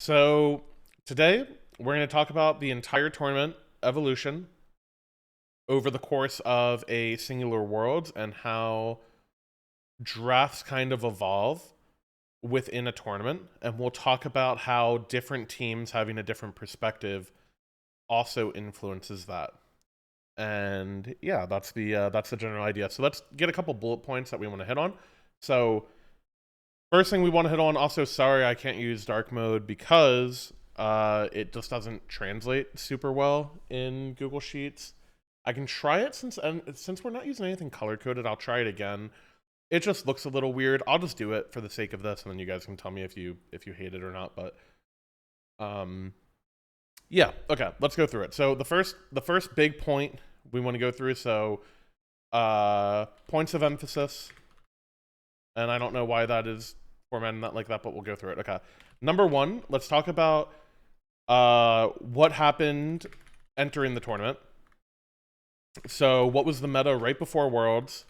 So today we're going to talk about the entire tournament evolution over the course of a singular world and how drafts kind of evolve within a tournament. And we'll talk about how different teams having a different perspective also influences that. And yeah, that's the general idea. So let's get a couple bullet points that we want to hit on. So first thing we want to hit on, also, sorry I can't use dark mode because it just doesn't translate super well in Google Sheets. I can try it since we're not using anything color-coded, I'll try it again. It just looks a little weird. I'll just do it for the sake of this, and then you guys can tell me if you hate it or not. But yeah, okay, let's go through it. So the first big point we want to go through, so points of emphasis. And I don't know why that is formatted not like that, but we'll go through it. Okay. Number one, let's talk about what happened entering the tournament. So what was the meta right before Worlds?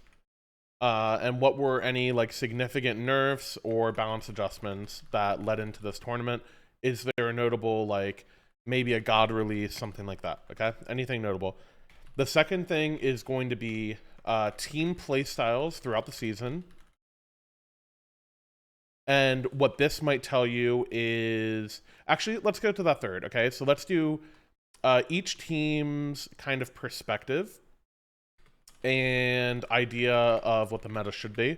And what were any like significant nerfs or balance adjustments that led into this tournament? Is there a notable, like, maybe a god release, something like that? Okay. Anything notable? The second thing is going to be team play styles throughout the season. And what this might tell you is, actually, let's go to that third, okay? So let's do each team's kind of perspective and idea of what the meta should be.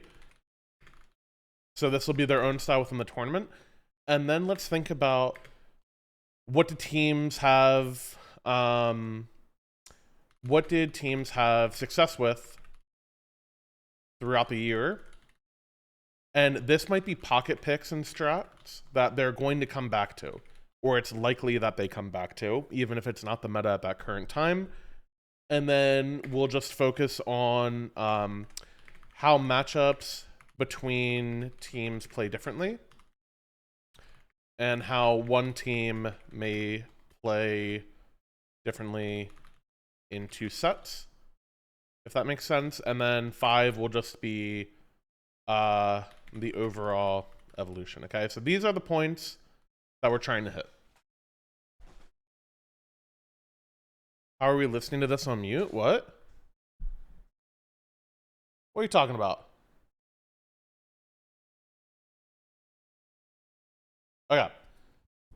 So this will be their own style within the tournament. And then let's think about what did teams have success with throughout the year. And this might be pocket picks and strats that they're going to come back to, or it's likely that they come back to, even if it's not the meta at that current time. And then we'll just focus on how matchups between teams play differently and how one team may play differently in two sets, if that makes sense. And then 5 will just be the overall evolution. Okay, so these are the points that we're trying to hit. How are we listening to this on mute? What are you talking about? Okay.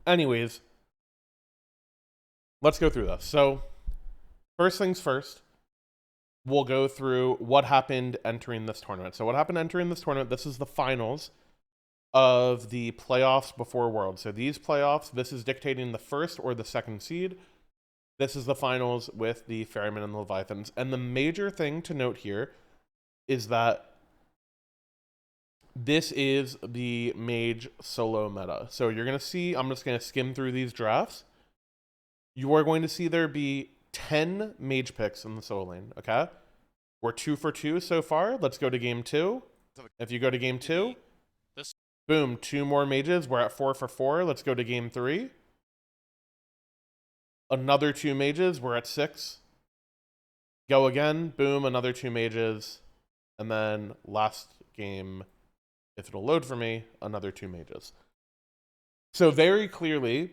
Anyways, let's go through this. So first things first, we'll go through what happened entering this tournament. So what happened entering this tournament, this is the finals of the playoffs before Worlds. So these playoffs, this is dictating the first or the second seed. This is the finals with the Ferrymen and the Leviathans. And the major thing to note here is that this is the mage solo meta. So you're going to see, I'm just going to skim through these drafts. You are going to see there be 10 mage picks in the solo lane, okay? We're 2 for 2 so far. Let's go to game 2. If you go to game 2, boom, 2 more mages. We're at 4 for 4. Let's go to game 3. Another 2 mages. We're at 6. Go again. Boom, another 2 mages. And then last game, if it'll load for me, another 2 mages. So very clearly,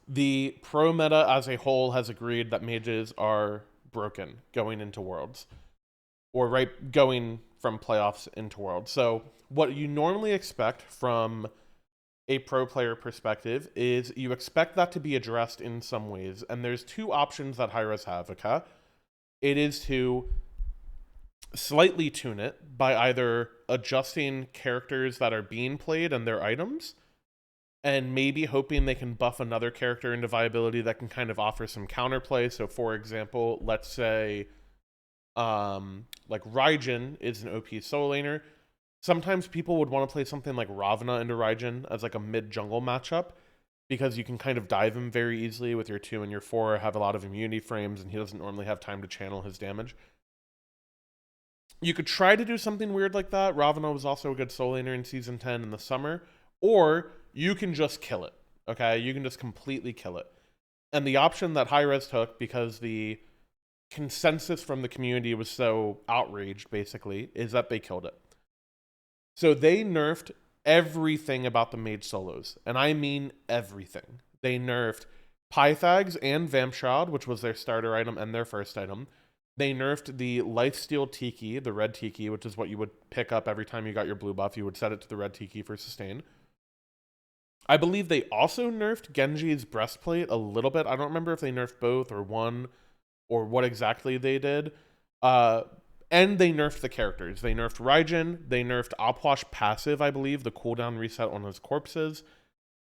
the pro meta as a whole has agreed that mages are broken going into Worlds, or right going from playoffs into Worlds. So what you normally expect from a pro player perspective is you expect that to be addressed in some ways. And there's 2 options that high-res have, okay? It is to slightly tune it by either adjusting characters that are being played and their items, and maybe hoping they can buff another character into viability that can kind of offer some counterplay. So for example, let's say like Raijin is an OP solo laner. Sometimes people would want to play something like Ravana into Raijin as like a mid-jungle matchup, because you can kind of dive him very easily with your 2 and your 4, have a lot of immunity frames, and he doesn't normally have time to channel his damage. You could try to do something weird like that. Ravana was also a good solo laner in Season 10 in the summer. Or you can just kill it, okay? You can just completely kill it. And the option that high-res took, because the consensus from the community was so outraged, basically, is that they killed it. So they nerfed everything about the mage solos, and I mean everything. They nerfed Pythags and Vampshroud, which was their starter item and their first item. They nerfed the Lifesteal Tiki, the red Tiki, which is what you would pick up every time you got your blue buff. You would set it to the red Tiki for sustain. I believe they also nerfed Genji's breastplate a little bit. I don't remember if they nerfed both or one or what exactly they did. And they nerfed the characters. They nerfed Raijin. They nerfed Opwash passive, I believe, the cooldown reset on his corpses.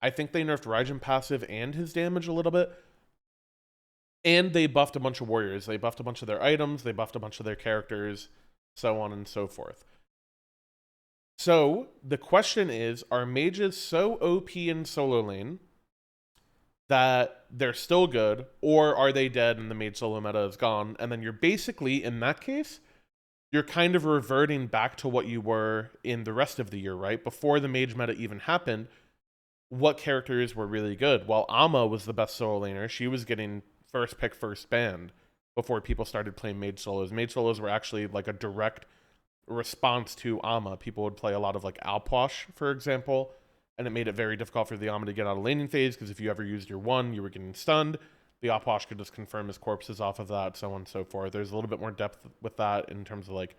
I think they nerfed Raijin passive and his damage a little bit. And they buffed a bunch of warriors. They buffed a bunch of their items. They buffed a bunch of their characters, so on and so forth. So the question is, are mages so OP in solo lane that they're still good, or are they dead and the mage solo meta is gone? And then you're basically, in that case, you're kind of reverting back to what you were in the rest of the year, right? Before the mage meta even happened, what characters were really good? Well, Amma was the best solo laner. She was getting first pick, first banned before people started playing mage solos. Mage solos were actually like a direct response to Amma. People would play a lot of like Alpwash, for example, and it made it very difficult for the Amma to get out of laning phase, because if you ever used your one, you were getting stunned. The Alpwash could just confirm his corpses off of that, so on and so forth. There's a little bit more depth with that in terms of like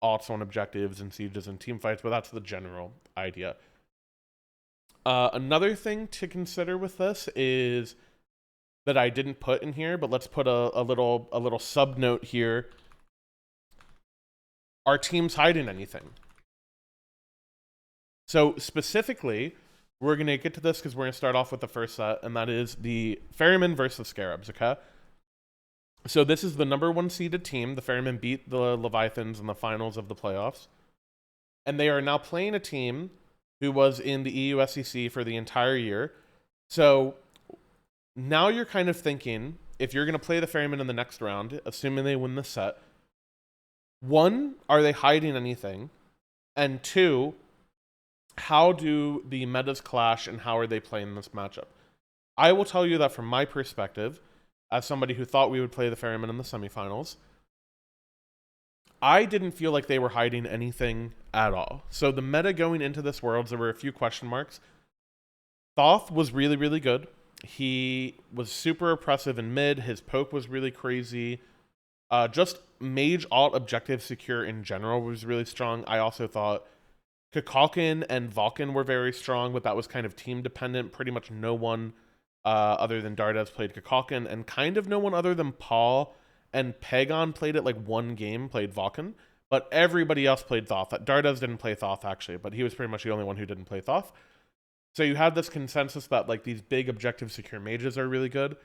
alts on objectives and sieges and team fights, but that's the general idea. Another thing to consider with this is that I didn't put in here, but let's put a little sub note here. Are teams hiding anything? So specifically, we're going to get to this because we're going to start off with the first set, and that is the Ferrymen versus Scarabs, okay? So this is the #1 seeded team. The Ferrymen beat the Leviathans in the finals of the playoffs. And they are now playing a team who was in the EU SEC for the entire year. So now you're kind of thinking, if you're going to play the Ferrymen in the next round, assuming they win the set, one, are they hiding anything? And two, how do the metas clash and how are they playing this matchup? I will tell you that from my perspective, as somebody who thought we would play the Ferrymen in the semifinals, I didn't feel like they were hiding anything at all. So the meta going into this Worlds, there were a few question marks. Thoth was really, really good. He was super oppressive in mid. His poke was really crazy. Just mage alt objective secure in general was really strong. I also thought Kukulkan and Vulcan were very strong, but that was kind of team dependent. Pretty much no one other than Dardes played Kukulkan, and kind of no one other than Paul and Pagon played it like one game, played Vulcan, but everybody else played Thoth. Dardes didn't play Thoth actually, but he was pretty much the only one who didn't play Thoth. So you had this consensus that like these big objective secure mages are really good.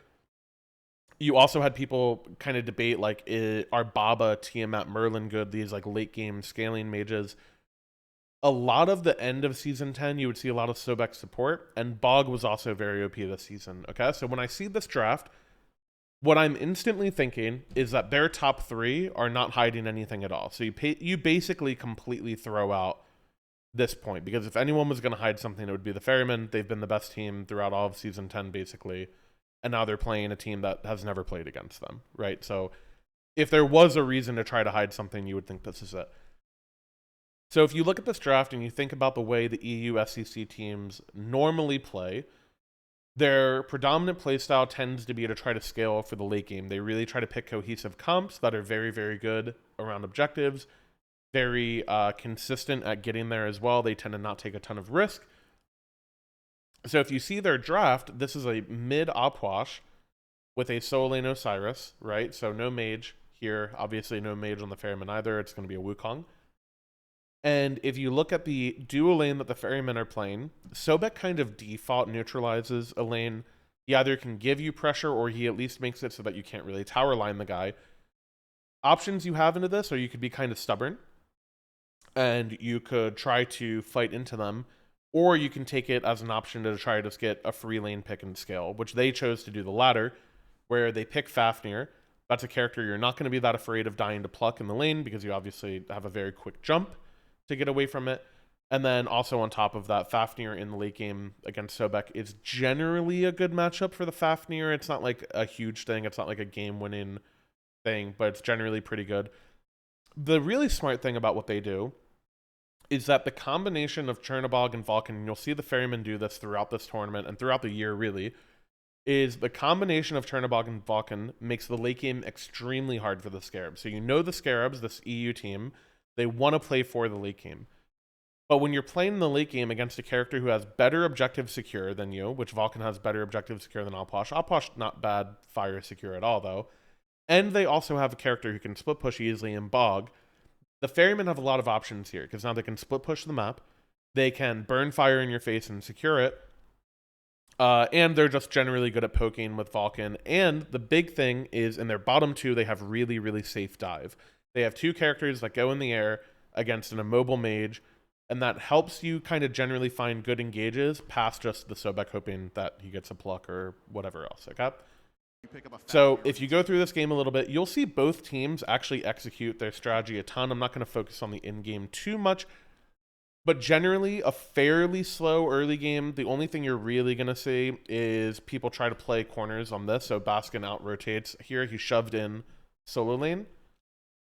You also had people kind of debate like, are Baba, Tiamat, Merlin good? These like late game scaling mages. A lot of the end of season 10, you would see a lot of Sobek support, and Bog was also very OP this season. Okay, so when I see this draft, what I'm instantly thinking is that their top three are not hiding anything at all. So you basically completely throw out this point, because if anyone was going to hide something, it would be the Ferrymen. They've been the best team throughout all of season 10, basically, and now they're playing a team that has never played against them, right? So if there was a reason to try to hide something, you would think this is it. So if you look at this draft and you think about the way the EU SEC teams normally play, their predominant playstyle tends to be to try to scale for the late game. They really try to pick cohesive comps that are very, very good around objectives, very consistent at getting there as well. They tend to not take a ton of risk. So if you see their draft, this is a mid Opwash with a solo lane Osiris, right? So no mage here. Obviously no mage on the Ferryman either. It's going to be a Wukong. And if you look at the dual lane that the Ferrymen are playing, Sobek kind of default neutralizes a lane. He either can give you pressure or he at least makes it so that you can't really tower line the guy. Options you have into this are you could be kind of stubborn and you could try to fight into them, or you can take it as an option to try to just get a free lane pick and scale, which they chose to do the latter, where they pick Fafnir. That's a character you're not going to be that afraid of dying to pluck in the lane because you obviously have a very quick jump to get away from it. And then also on top of that, Fafnir in the late game against Sobek is generally a good matchup for the Fafnir. It's not like a huge thing. It's not like a game-winning thing, but it's generally pretty good. The really smart thing about what they do is that the combination of Chernobog and Vulcan, and you'll see the Ferrymen do this throughout this tournament and throughout the year really, is the combination of Chernobog and Vulcan makes the late game extremely hard for the Scarabs. So you know the Scarabs, this EU team, they want to play for the late game. But when you're playing in the late game against a character who has better objective secure than you, which Vulcan has better objective secure than Alposh. Alposh, not bad fire secure at all, though. And they also have a character who can split push easily and bog. The Ferrymen have a lot of options here, because now they can split push the map. They can burn fire in your face and secure it. And they're just generally good at poking with Vulcan. And the big thing is in their bottom two, they have really, really safe dive. They have two characters that go in the air against an immobile mage, and that helps you kind of generally find good engages past just the Sobek hoping that he gets a pluck or whatever else, okay? So if you go through this game a little bit, you'll see both teams actually execute their strategy a ton. I'm not going to focus on the in-game too much, but generally a fairly slow early game. The only thing you're really going to see is people try to play corners on this. So Baskin out-rotates here. He shoved in solo lane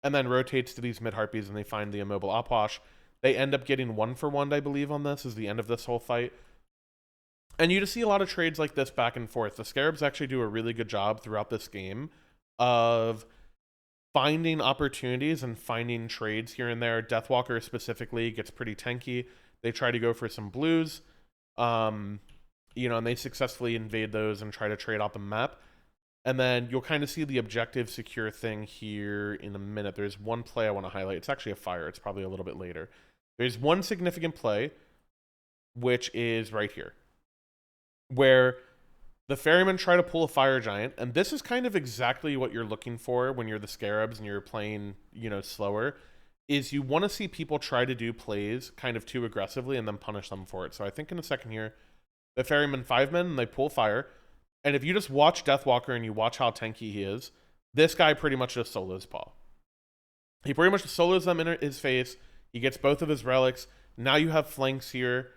and then rotates to these mid-harpies and they find the immobile Opwash. They end up getting 1-for-1, I believe, on this is the end of this whole fight. And you just see a lot of trades like this back and forth. The Scarabs actually do a really good job throughout this game of finding opportunities and finding trades here and there. Deathwalker specifically gets pretty tanky. They try to go for some blues, and they successfully invade those and try to trade out the map. And then you'll kind of see the objective secure thing here in a minute. There's one play I want to highlight. It's actually a fire. It's probably a little bit later. There's one significant play, which is right here, where the Ferrymen try to pull a fire giant, and this is kind of exactly what you're looking for when you're the Scarabs and you're playing, slower, is you want to see people try to do plays kind of too aggressively and then punish them for it. So I think in a second here, the Ferrymen 5-men, and they pull fire, and if you just watch Deathwalker and you watch how tanky he is, this guy pretty much just solos Paul. He pretty much just solos them in his face. He gets both of his relics. Now you have flanks here.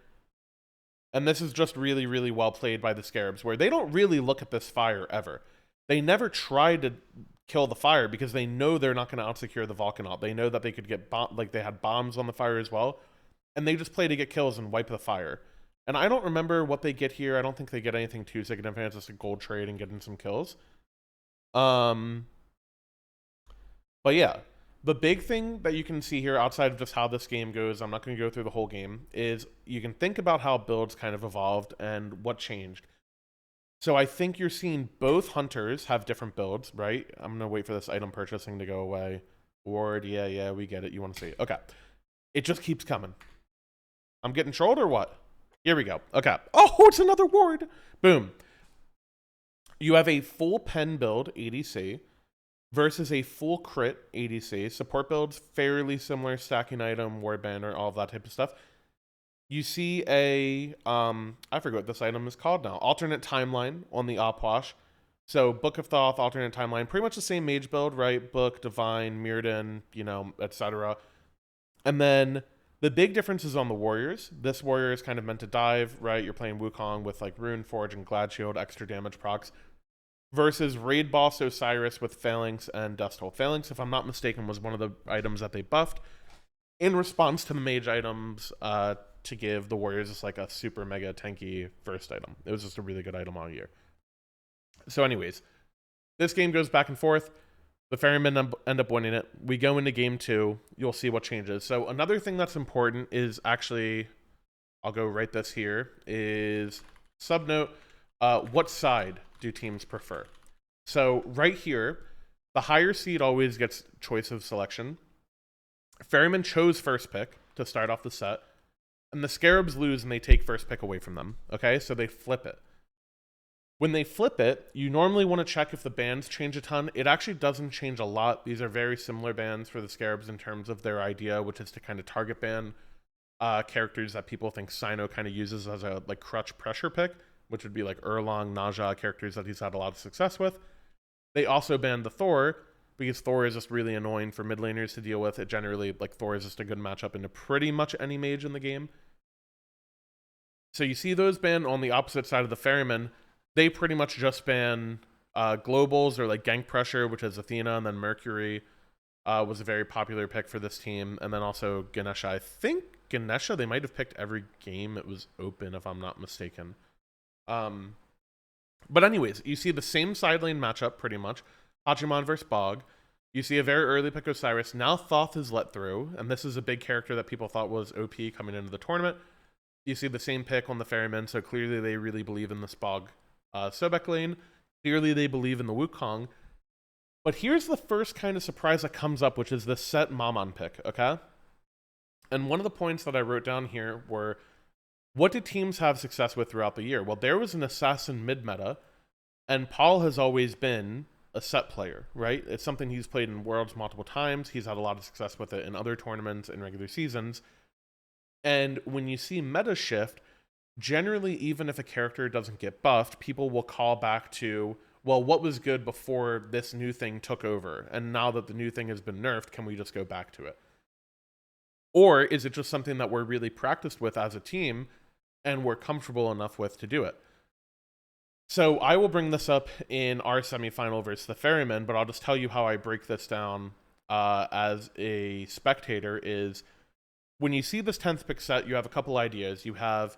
And this is just really, really well played by the Scarabs, where they don't really look at this fire ever. They never try to kill the fire because they know they're not going to out-secure the Vulcan ult. They know that they could get they had bombs on the fire as well, and they just play to get kills and wipe the fire. And I don't remember what they get here. I don't think they get anything too significant. It's just a gold trade and getting some kills. But yeah. The big thing that you can see here outside of just how this game goes, I'm not going to go through the whole game, is you can think about how builds kind of evolved and what changed. So I think you're seeing both hunters have different builds, right? I'm going to wait for this item purchasing to go away. Ward, yeah, we get it. You want to see it. Okay. It just keeps coming. I'm getting trolled or what? Here we go. Okay. Oh, it's another ward. Boom. You have a full pen build, ADC, versus a full crit ADC. Support builds, fairly similar, stacking item, ward banner, all of that type of stuff. You see a, I forget what this item is called now, alternate timeline on the Opwash. So Book of Thoth, alternate timeline, pretty much the same mage build, right? Book, Divine, Mirrodin, etc. And then the big difference is on the warriors. This warrior is kind of meant to dive, right? You're playing Wukong with like Rune Forge and Glad Shield, extra damage procs. Versus Raid Boss Osiris with Phalanx and Dust Hole. Phalanx, if I'm not mistaken, was one of the items that they buffed in response to the mage items to give the warriors just like a super mega tanky first item. It was just a really good item all year. So anyways, this game goes back and forth. The Ferrymen end up winning it. We go into game 2. You'll see what changes. So another thing that's important is actually, I'll go write this here, is subnote, what side do teams prefer? So right here, the higher seed always gets choice of selection. Ferrymen chose first pick to start off the set, and the Scarabs lose and they take first pick away from them. Okay, so they flip it. When they flip it, you normally want to check if the bans change a ton. It actually doesn't change a lot. These are very similar bans for the Scarabs in terms of their idea, which is to kind of target ban characters that people think Sino kind of uses as a like crutch pressure pick, which would be like Erlong, Naja, characters that he's had a lot of success with. They also banned the Thor, because Thor is just really annoying for mid laners to deal with. It generally, like, Thor is just a good matchup into pretty much any mage in the game. So you see those banned on the opposite side of the Ferrymen. They pretty much just ban globals or like gank pressure, which is Athena, and then Mercury was a very popular pick for this team. And then also Ganesha, I think Ganesha, they might have picked every game it was open, if I'm not mistaken. But anyways, you see the same side lane matchup, pretty much. Hachiman versus Bog. You see a very early pick Osiris. Now Thoth is let through, and this is a big character that people thought was OP coming into the tournament. You see the same pick on the Ferrymen, so clearly they really believe in this Bog Sobek lane. Clearly they believe in the Wukong. But here's the first kind of surprise that comes up, which is the Set Mammon pick, okay? And one of the points that I wrote down here were, what did teams have success with throughout the year? Well, there was an assassin mid-meta, and Paul has always been a Set player, right? It's something he's played in Worlds multiple times. He's had a lot of success with it in other tournaments and regular seasons. And when you see meta shift, generally, even if a character doesn't get buffed, people will call back to, well, what was good before this new thing took over? And now that the new thing has been nerfed, can we just go back to it? Or is it just something that we're really practiced with as a team and we're comfortable enough with to do it? So I will bring this up in our semifinal versus the Ferrymen, but I'll just tell you how I break this down as a spectator is when you see this 10th pick set, you have a couple ideas. You have,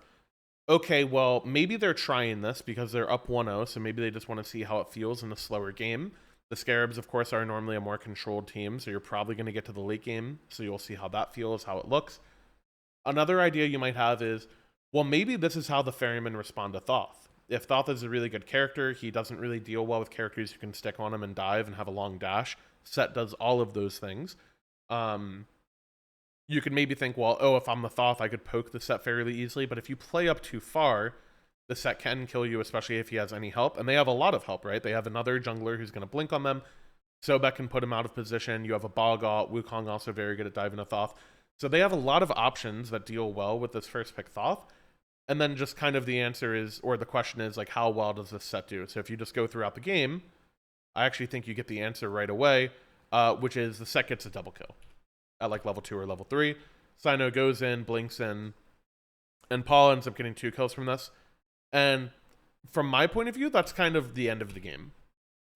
okay, well, maybe they're trying this because they're up 1-0, so maybe they just want to see how it feels in a slower game. The Scarabs, of course, are normally a more controlled team, so you're probably going to get to the late game, so you'll see how that feels, how it looks. Another idea you might have is, well, maybe this is how the Ferrymen respond to Thoth. If Thoth is a really good character, he doesn't really deal well with characters who can stick on him and dive and have a long dash. Set does all of those things. You could maybe think, well, oh, if I'm the Thoth, I could poke the Set fairly easily. But if you play up too far, the Set can kill you, especially if he has any help. And they have a lot of help, right? They have another jungler who's going to blink on them. Sobek can put him out of position. You have a Bog ult. Wukong also very good at diving a Thoth. So they have a lot of options that deal well with this first pick Thoth. And then just kind of the answer is, or the question is, like, how well does this set do? So if you just go throughout the game, I actually think you get the answer right away, which is the Set gets a double kill at like level 2 or level 3. Sino goes in, blinks in, and Paul ends up getting 2 kills from this. And from my point of view, that's kind of the end of the game.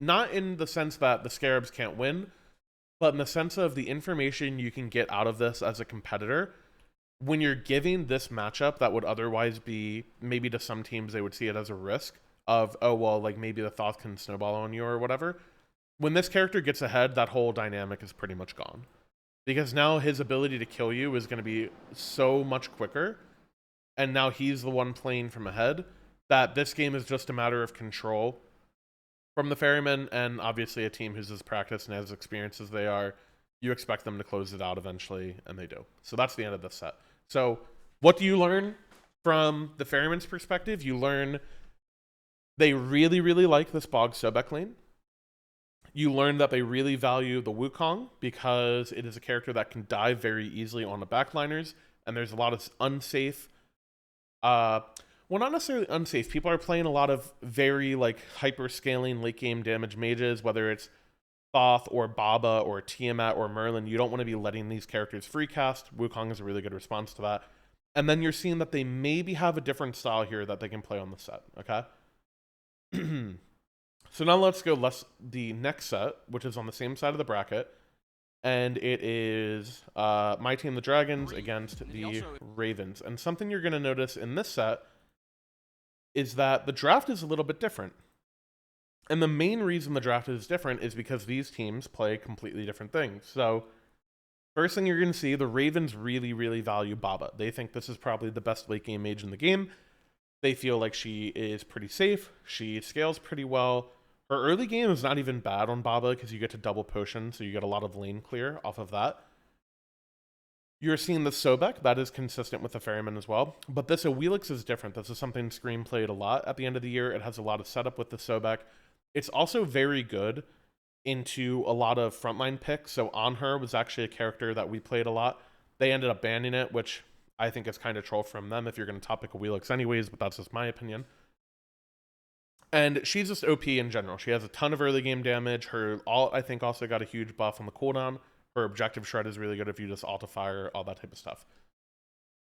Not in the sense that the Scarabs can't win, but in the sense of the information you can get out of this as a competitor. When you're giving this matchup that would otherwise be, maybe to some teams they would see it as a risk of, oh, well, like maybe the Thoth can snowball on you or whatever. When this character gets ahead, that whole dynamic is pretty much gone. Because now his ability to kill you is going to be so much quicker, and now he's the one playing from ahead, that this game is just a matter of control from the Ferrymen, and obviously a team who's as practiced and as experienced as they are, you expect them to close it out eventually, and they do. So that's the end of this set. So what do you learn from the Ferrymen's perspective? You learn they really, really like this Bog Sobek lane. You learn that they really value the Wukong because it is a character that can dive very easily on the backliners, and there's a lot of unsafe, well, not necessarily unsafe. People are playing a lot of very like hyper scaling late game damage mages, whether it's Thoth or Baba or Tiamat or Merlin. You don't want to be letting these characters free cast. Wukong is a really good response to that. And then you're seeing that they maybe have a different style here that they can play on the set, okay? So now let's go the next set, which is on the same side of the bracket. And it is my team, the Dragons, against the Ravens. And something you're going to notice in this set is that the draft is a little bit different. And the main reason the draft is different is because these teams play completely different things. So first thing you're going to see, the Ravens really, really value Baba. They think this is probably the best late game mage in the game. They feel like she is pretty safe. She scales pretty well. Her early game is not even bad on Baba because you get to double potion, so you get a lot of lane clear off of that. You're seeing the Sobek. That is consistent with the Ferryman as well. But this Awilix is different. This is something Scream played a lot at the end of the year. It has a lot of setup with the Sobek. It's also very good into a lot of frontline picks. So On Her was actually a character that we played a lot. They ended up banning it, which I think is kind of troll from them if you're going to top pick Awilix anyways, but that's just my opinion. And she's just OP in general. She has a ton of early game damage. Her ult, I think, also got a huge buff on the cooldown. Her objective shred is really good if you just ult fire, all that type of stuff.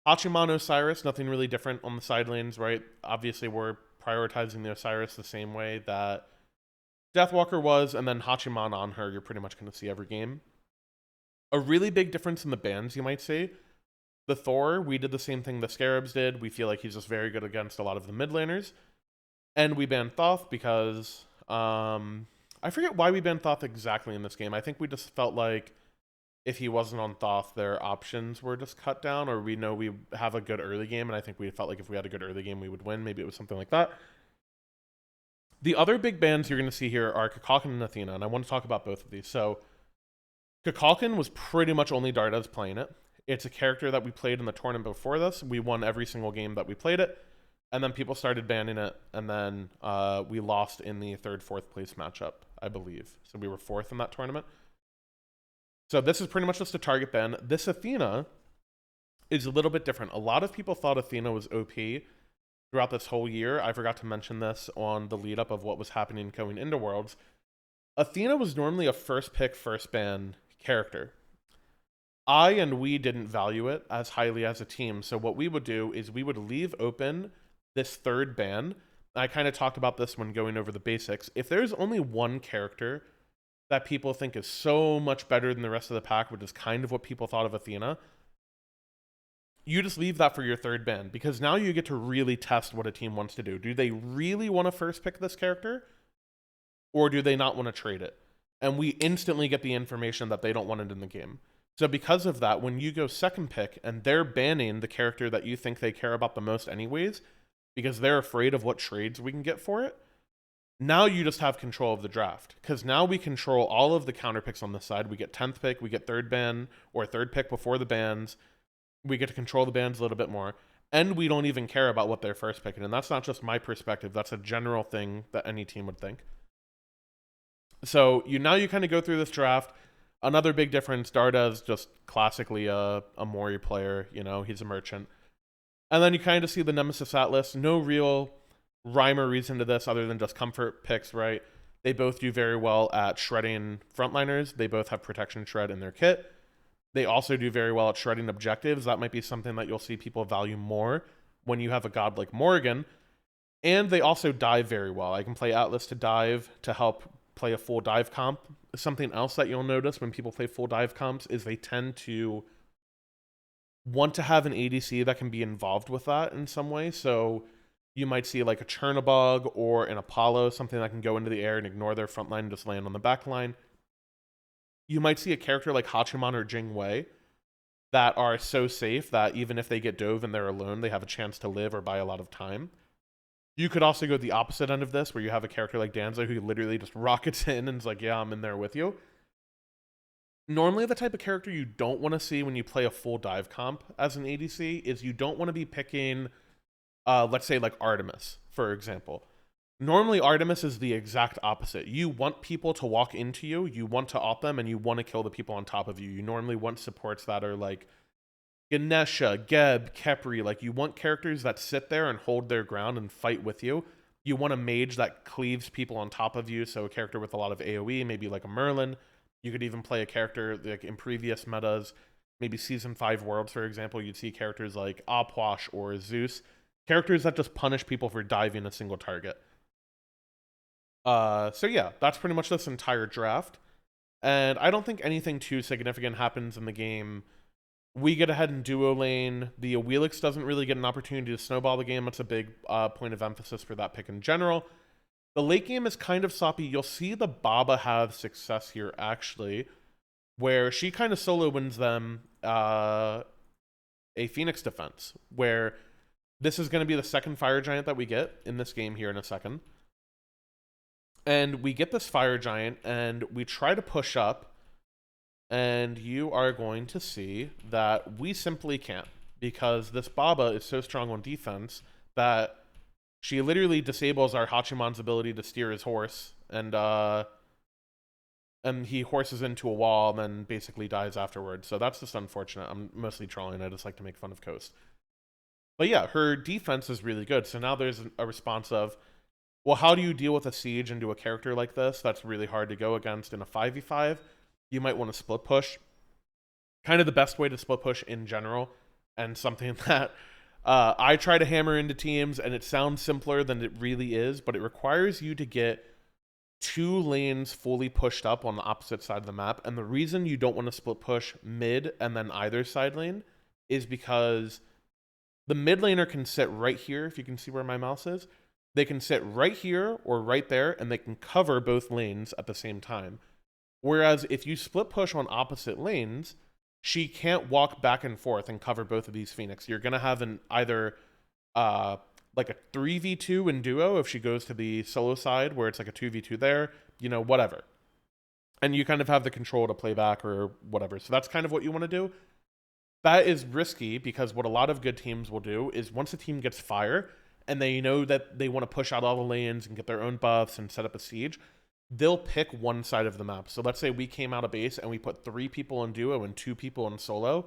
Hachiman Osiris, nothing really different on the side lanes, right? Obviously, we're prioritizing the Osiris the same way that Deathwalker was, and then Hachiman On Her, you're pretty much going to see every game. A really big difference in the bans, you might say. The Thor, we did the same thing the Scarabs did. We feel like he's just very good against a lot of the mid laners. And we banned Thoth because I forget why we banned Thoth exactly in this game. I think we just felt like if he wasn't on Thoth, their options were just cut down, or we know we have a good early game, and I think we felt like if we had a good early game, we would win. Maybe it was something like that. The other big bans you're going to see here are Kukulkan and Athena, and I want to talk about both of these. So Kukulkan was pretty much only Dardas playing it. It's a character that we played in the tournament before this. We won every single game that we played it, and then people started banning it, and then we lost in the 3rd, 4th place matchup, I believe. So we were 4th in that tournament. So this is pretty much just a target ban. This Athena is a little bit different. A lot of people thought Athena was OP throughout this whole year. I forgot to mention this on the lead up of what was happening going into Worlds. Athena was normally a first pick, first ban character. I and we didn't value it as highly as a team. So what we would do is we would leave open this 3rd ban. I kind of talked about this when going over the basics. If there's only one character that people think is so much better than the rest of the pack, which is kind of what people thought of Athena, you just leave that for your 3rd ban, because now you get to really test what a team wants to do. Do they really want to first pick this character, or do they not want to trade it? And we instantly get the information that they don't want it in the game. So because of that, when you go 2nd pick and they're banning the character that you think they care about the most anyways, because they're afraid of what trades we can get for it, now you just have control of the draft, because now we control all of the counter picks on this side. We get 10th pick, we get 3rd ban, or 3rd pick before the bans. We get to control the bans a little bit more, and we don't even care about what they're first picking. And that's not just my perspective. That's a general thing that any team would think. So now you kind of go through this draft. Another big difference, Darda's just classically a Mori player. You know, he's a merchant. And then you kind of see the Nemesis Atlas. No real rhyme or reason to this other than just comfort picks, right? They both do very well at shredding frontliners. They both have protection shred in their kit. They also do very well at shredding objectives. That might be something that you'll see people value more when you have a god like Morrigan. And they also dive very well. I can play Atlas to dive to help play a full dive comp. Something else that you'll notice when people play full dive comps is they tend to want to have an ADC that can be involved with that in some way. So you might see like a Chernobog or an Apollo, something that can go into the air and ignore their front line and just land on the back line. You might see a character like Hachiman or Jing Wei that are so safe that even if they get dove and they're alone, they have a chance to live or buy a lot of time. You could also go the opposite end of this, where you have a character like Danza who literally just rockets in and is like, yeah, I'm in there with you. Normally, the type of character you don't want to see when you play a full dive comp as an ADC is you don't want to be picking, let's say, like Artemis, for example. Normally, Artemis is the exact opposite. You want people to walk into you, you want to ult them, and you want to kill the people on top of you. You normally want supports that are like Ganesha, Geb, Kepri. Like, you want characters that sit there and hold their ground and fight with you. You want a mage that cleaves people on top of you, so a character with a lot of AoE, maybe like a Merlin. You could even play a character like in previous metas, maybe Season 5 Worlds, for example, you'd see characters like Opwash or Zeus. Characters that just punish people for diving a single target. So yeah, that's pretty much this entire draft. And I don't think anything too significant happens in the game. We get ahead in duo lane. The Awilix doesn't really get an opportunity to snowball the game. That's a big point of emphasis for that pick in general. The late game is kind of sloppy. You'll see the Baba have success here, actually, where she kind of solo wins them a Phoenix defense, where this is going to be the second Fire Giant that we get in this game here in a second. And we get this Fire Giant, and we try to push up, and you are going to see that we simply can't, because this Baba is so strong on defense that she literally disables our Hachiman's ability to steer his horse, and he horses into a wall and then basically dies afterwards. So that's just unfortunate. I'm mostly trolling. I just like to make fun of Coast. But yeah, her defense is really good. So now there's a response of, well, how do you deal with a siege into a character like this? That's really hard to go against in a 5v5. You might want to split push. Kind of the best way to split push in general, and something that I try to hammer into teams, and it sounds simpler than it really is, but it requires you to get 2 lanes fully pushed up on the opposite side of the map. And the reason you don't want to split push mid and then either side lane is because the mid laner can sit right here, if you can see where my mouse is. They can sit right here or right there, and they can cover both lanes at the same time. Whereas if you split push on opposite lanes, she can't walk back and forth and cover both of these Phoenix. You're going to have an either like a 3v2 in duo if she goes to the solo side, where it's like a 2v2 there, whatever. And you kind of have the control to play back or whatever. So that's kind of what you want to do. That is risky because what a lot of good teams will do is once a team gets fire and they know that they want to push out all the lanes and get their own buffs and set up a siege, they'll pick one side of the map. So let's say we came out of base and we put 3 people in duo and 2 people in solo.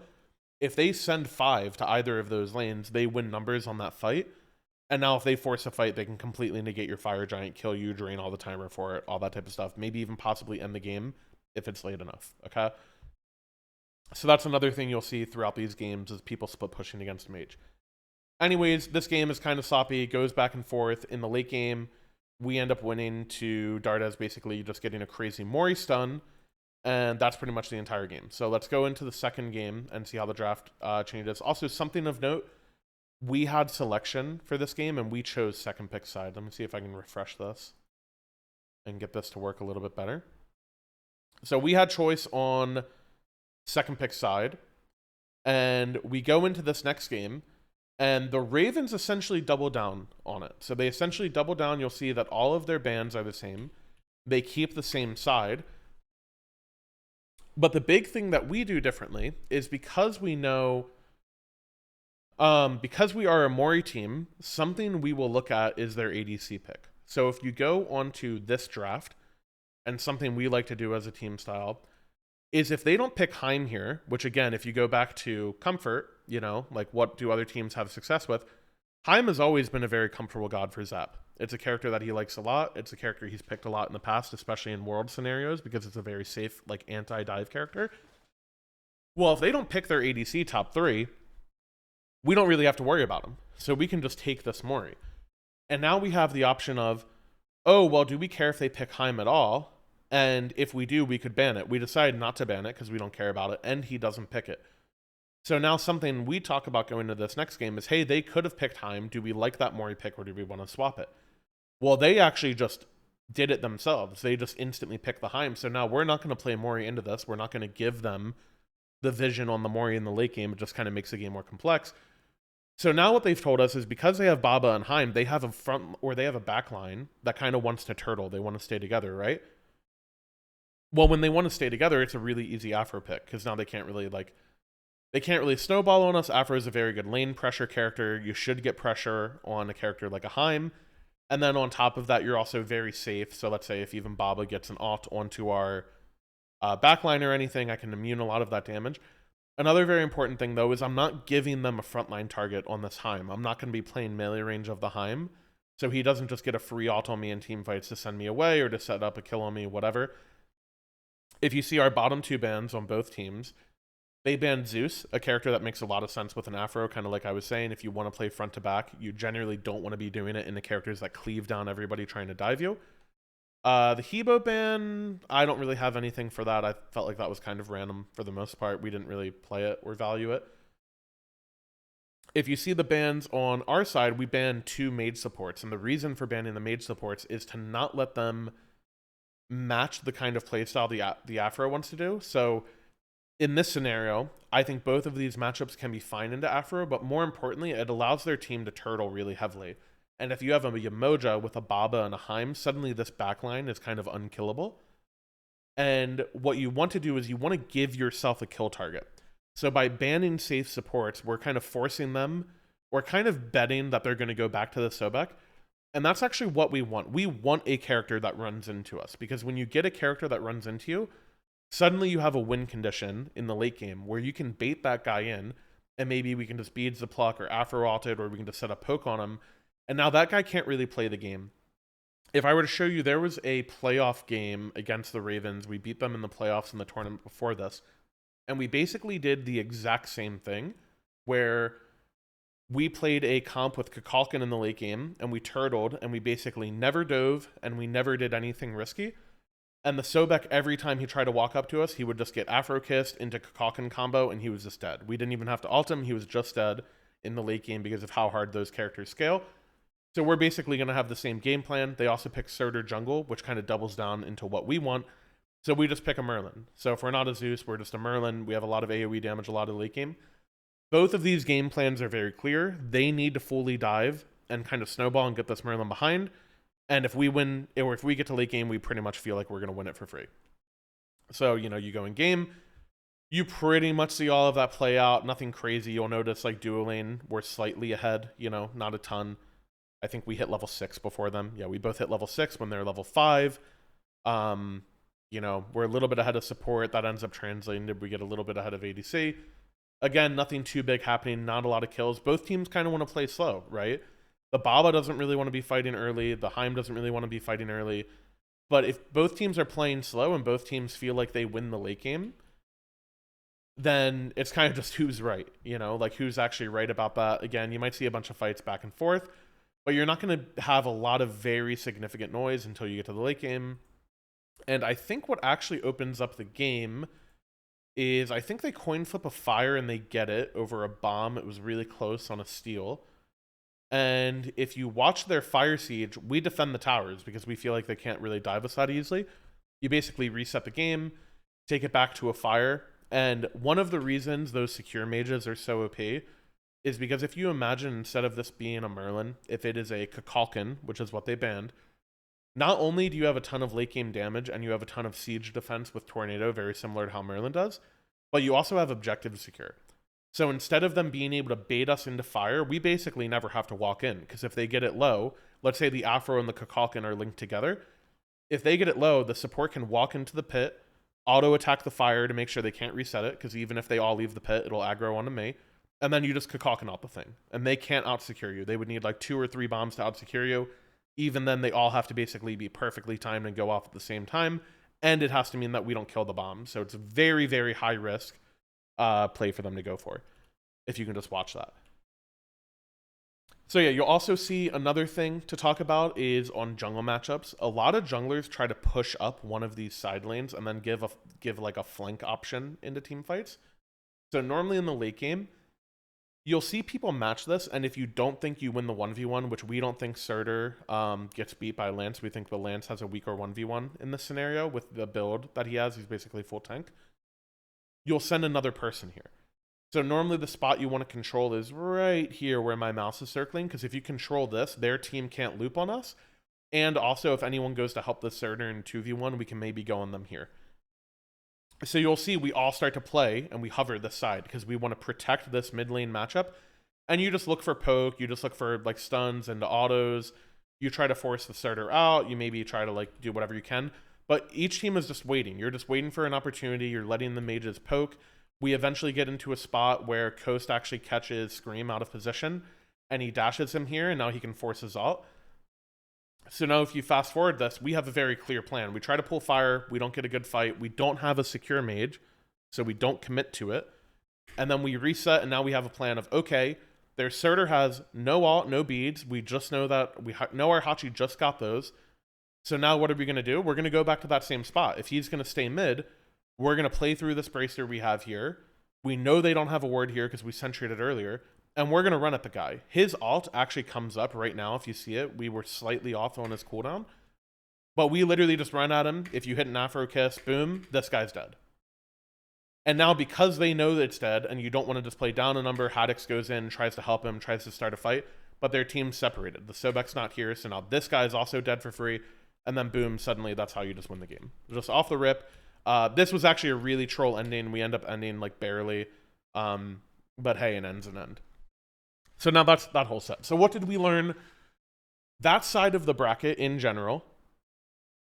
If they send 5 to either of those lanes, they win numbers on that fight. And now if they force a fight, they can completely negate your fire giant, kill you, drain all the timer for it, all that type of stuff. Maybe even possibly end the game if it's late enough, okay? So that's another thing you'll see throughout these games is people split pushing against mage. Anyways, this game is kind of sloppy. It goes back and forth. In the late game, we end up winning to Dardes basically just getting a crazy Mori stun, and that's pretty much the entire game. So let's go into the second game and see how the draft changes. Also, something of note, we had selection for this game, and we chose second pick side. Let me see if I can refresh this and get this to work a little bit better. So we had choice on second pick side, and we go into this next game, and the Ravens essentially double down on it. So they essentially double down. You'll see that all of their bans are the same. They keep the same side. But the big thing that we do differently is because we know, because we are a Mori team, something we will look at is their ADC pick. So if you go onto this draft, and something we like to do as a team style, is if they don't pick Heim here, which again, if you go back to comfort, like what do other teams have success with, Heim has always been a very comfortable god for Zap. It's a character that he likes a lot. It's a character he's picked a lot in the past, especially in world scenarios, because it's a very safe, like, anti-dive character. Well, if they don't pick their ADC top 3, we don't really have to worry about them. So we can just take this Mori. And now we have the option of, oh, well, do we care if they pick Heim at all? And if we do, we could ban it. We decide not to ban it because we don't care about it, and he doesn't pick it. So now something we talk about going into this next game is, hey, they could have picked Heim. Do we like that Mori pick, or do we want to swap it? Well, they actually just did it themselves. They just instantly picked the Heim. So now we're not going to play Mori into this. We're not going to give them the vision on the Mori in the late game. It just kind of makes the game more complex. So now what they've told us is because they have Baba and Heim, they have a front, or they have a back line that kind of wants to turtle. They want to stay together, right? Well, when they want to stay together, it's a really easy Afro pick because now they can't really snowball on us. Afro is a very good lane pressure character. You should get pressure on a character like a Heim. And then on top of that, you're also very safe. So let's say if even Baba gets an ult onto our backline or anything, I can immune a lot of that damage. Another very important thing, though, is I'm not giving them a frontline target on this Heim. I'm not going to be playing melee range of the Heim. So he doesn't just get a free ult on me in team fights to send me away or to set up a kill on me, whatever. If you see our bottom 2 bans on both teams, they banned Zeus, a character that makes a lot of sense with an Afro, kind of like I was saying. If you want to play front to back, you generally don't want to be doing it in the characters that cleave down everybody trying to dive you. The Hebo ban, I don't really have anything for that. I felt like that was kind of random for the most part. We didn't really play it or value it. If you see the bans on our side, we banned 2 mage supports. And the reason for banning the mage supports is to not let them match the kind of playstyle the Afro wants to do. So in this scenario, I think both of these matchups can be fine into Afro, but more importantly, it allows their team to turtle really heavily. And if you have a Yamoja with a Baba and a Heim, suddenly this backline is kind of unkillable. And what you want to do is you want to give yourself a kill target. So by banning safe supports, we're kind of forcing them, or kind of betting that they're going to go back to the Sobek. And that's actually what we want. We want a character that runs into us, because when you get a character that runs into you, suddenly you have a win condition in the late game where you can bait that guy in, and maybe we can just beads the pluck or Afro alted, or we can just set a poke on him. And now that guy can't really play the game. If I were to show you, there was a playoff game against the Ravens. We beat them in the playoffs in the tournament before this. And we basically did the exact same thing, where we played a comp with Kakalkin in the late game, and we turtled, and we basically never dove, and we never did anything risky. And the Sobek, every time he tried to walk up to us, he would just get Afro kissed into Kukulkan combo, and he was just dead. We didn't even have to ult him. He was just dead in the late game because of how hard those characters scale. So we're basically going to have the same game plan. They also pick Surtur jungle, which kind of doubles down into what we want. So we just pick a Merlin. So if we're not a Zeus, we're just a Merlin. We have a lot of AoE damage, a lot of late game. Both of these game plans are very clear. They need to fully dive and kind of snowball and get this Merlin behind. And if we win, or if we get to late game, we pretty much feel like we're going to win it for free. So, you know, you go in game, you pretty much see all of that play out. Nothing crazy. You'll notice, like, duo lane, we're slightly ahead, you know, not a ton. I think we hit level 6 before them. Yeah, we both hit level 6 when they're level 5. You know, we're a little bit ahead of support. That ends up translating to we get a little bit ahead of ADC. Again, nothing too big happening, not a lot of kills. Both teams kind of want to play slow, right? The Baba doesn't really want to be fighting early. The Heim doesn't really want to be fighting early. But if both teams are playing slow and both teams feel like they win the late game, then it's kind of just who's right, you know, like who's actually right about that. Again, you might see a bunch of fights back and forth, but you're not going to have a lot of very significant noise until you get to the late game. And I think what actually opens up the game is I think they coin flip a fire and they get it over a bomb. It was really close on a steal. And if you watch their fire siege, we defend the towers because we feel like they can't really dive us that easily. You basically reset the game, take it back to a fire. And one of the reasons those secure mages are so OP is because if you imagine instead of this being a Merlin, if it is a Kukulkan, which is what they banned, not only do you have a ton of late game damage and you have a ton of siege defense with Tornado, very similar to how Merlin does, but you also have objective secure. So instead of them being able to bait us into fire, we basically never have to walk in. Because if they get it low, let's say the Afro and the Kukulkan are linked together. If they get it low, the support can walk into the pit, auto-attack the fire to make sure they can't reset it. Because even if they all leave the pit, it'll aggro onto me. And then you just Kukulkan out the thing. And they can't out-secure you. They would need like 2 or 3 bombs to out-secure you. Even then, they all have to basically be perfectly timed and go off at the same time. And it has to mean that we don't kill the bomb. So it's a very, very high risk play for them to go for, if you can just watch that. So yeah, you'll also see another thing to talk about is on jungle matchups. A lot of junglers try to push up one of these side lanes and then give like a flank option into team fights. So normally in the late game, you'll see people match this, and if you don't think you win the 1v1, which we don't think Surtur gets beat by Lance, we think the Lance has a weaker 1v1 in this scenario with the build that he has. He's basically full tank. You'll send another person here. So normally the spot you want to control is right here where my mouse is circling, because if you control this, their team can't loop on us. And also, if anyone goes to help the Surtur in 2v1, we can maybe go on them here. So you'll see we all start to play, and we hover this side, because we want to protect this mid lane matchup. And you just look for poke, you just look for like stuns and autos. You try to force the Surtur out, you maybe try to like do whatever you can. But each team is just waiting. You're just waiting for an opportunity. You're letting the mages poke. We eventually get into a spot where Coast actually catches Scream out of position, and he dashes him here, and now he can force his ult. So now if you fast forward this, we have a very clear plan. We try to pull fire. We don't get a good fight. We don't have a secure mage, so we don't commit to it. And then we reset, and now we have a plan of, okay, their Surtur has no ult, no beads. We just know that we know our Hachi just got those. So now what are we going to do? We're going to go back to that same spot. If he's going to stay mid, we're going to play through this bracer we have here. We know they don't have a ward here because we sentryed it earlier. And we're going to run at the guy. His ult actually comes up right now if you see it. We were slightly off on his cooldown. But we literally just run at him. If you hit an Afro kiss, boom, this guy's dead. And now because they know that it's dead and you don't want to just play down a number, Haddix goes in, tries to help him, tries to start a fight. But their team's separated. The Sobek's not here, so now this guy's also dead for free. And then boom, suddenly that's how you just win the game. Just off the rip. This was actually a really troll ending. We end up ending like barely. But hey, an end's an end. So now that's that whole set. So what did we learn? That side of the bracket in general,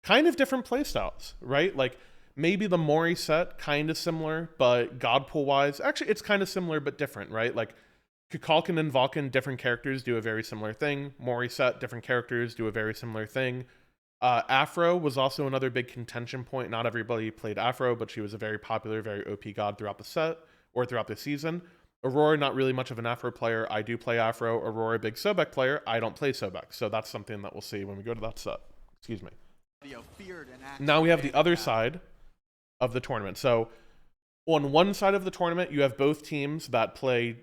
kind of different playstyles, right? Like maybe the Mori set, kind of similar, but God pool wise, actually it's kind of similar but different, right? Like Kukulkan and Vulcan, different characters do a very similar thing. Mori set, different characters do a very similar thing. Afro was also another big contention point. Not everybody played Afro, but she was a very popular, very OP god throughout the set or throughout the season. Aurora, not really much of an Afro player. I do play Afro. Aurora, big Sobek player. I don't play Sobek. So that's something that we'll see when we go to that set. Excuse me. Now we have the other side of the tournament. So on one side of the tournament, you have both teams that play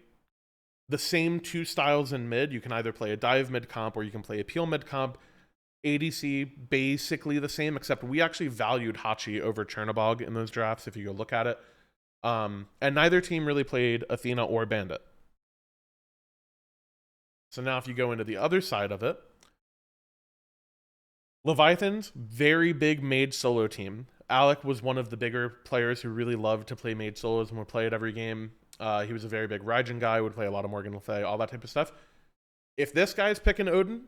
the same two styles in mid. You can either play a dive mid comp or you can play a peel mid comp. ADC basically the same, except we actually valued Hachi over Chernobog in those drafts if you go look at it. And neither team really played Athena or Bandit. So now if you go into the other side of it, Leviathans, very big mage solo team. Alec was one of the bigger players who really loved to play mage solos and would play it every game. He was a very big Raijin guy, would play a lot of Morgan Le Fay, all that type of stuff. If this guy's picking Odin,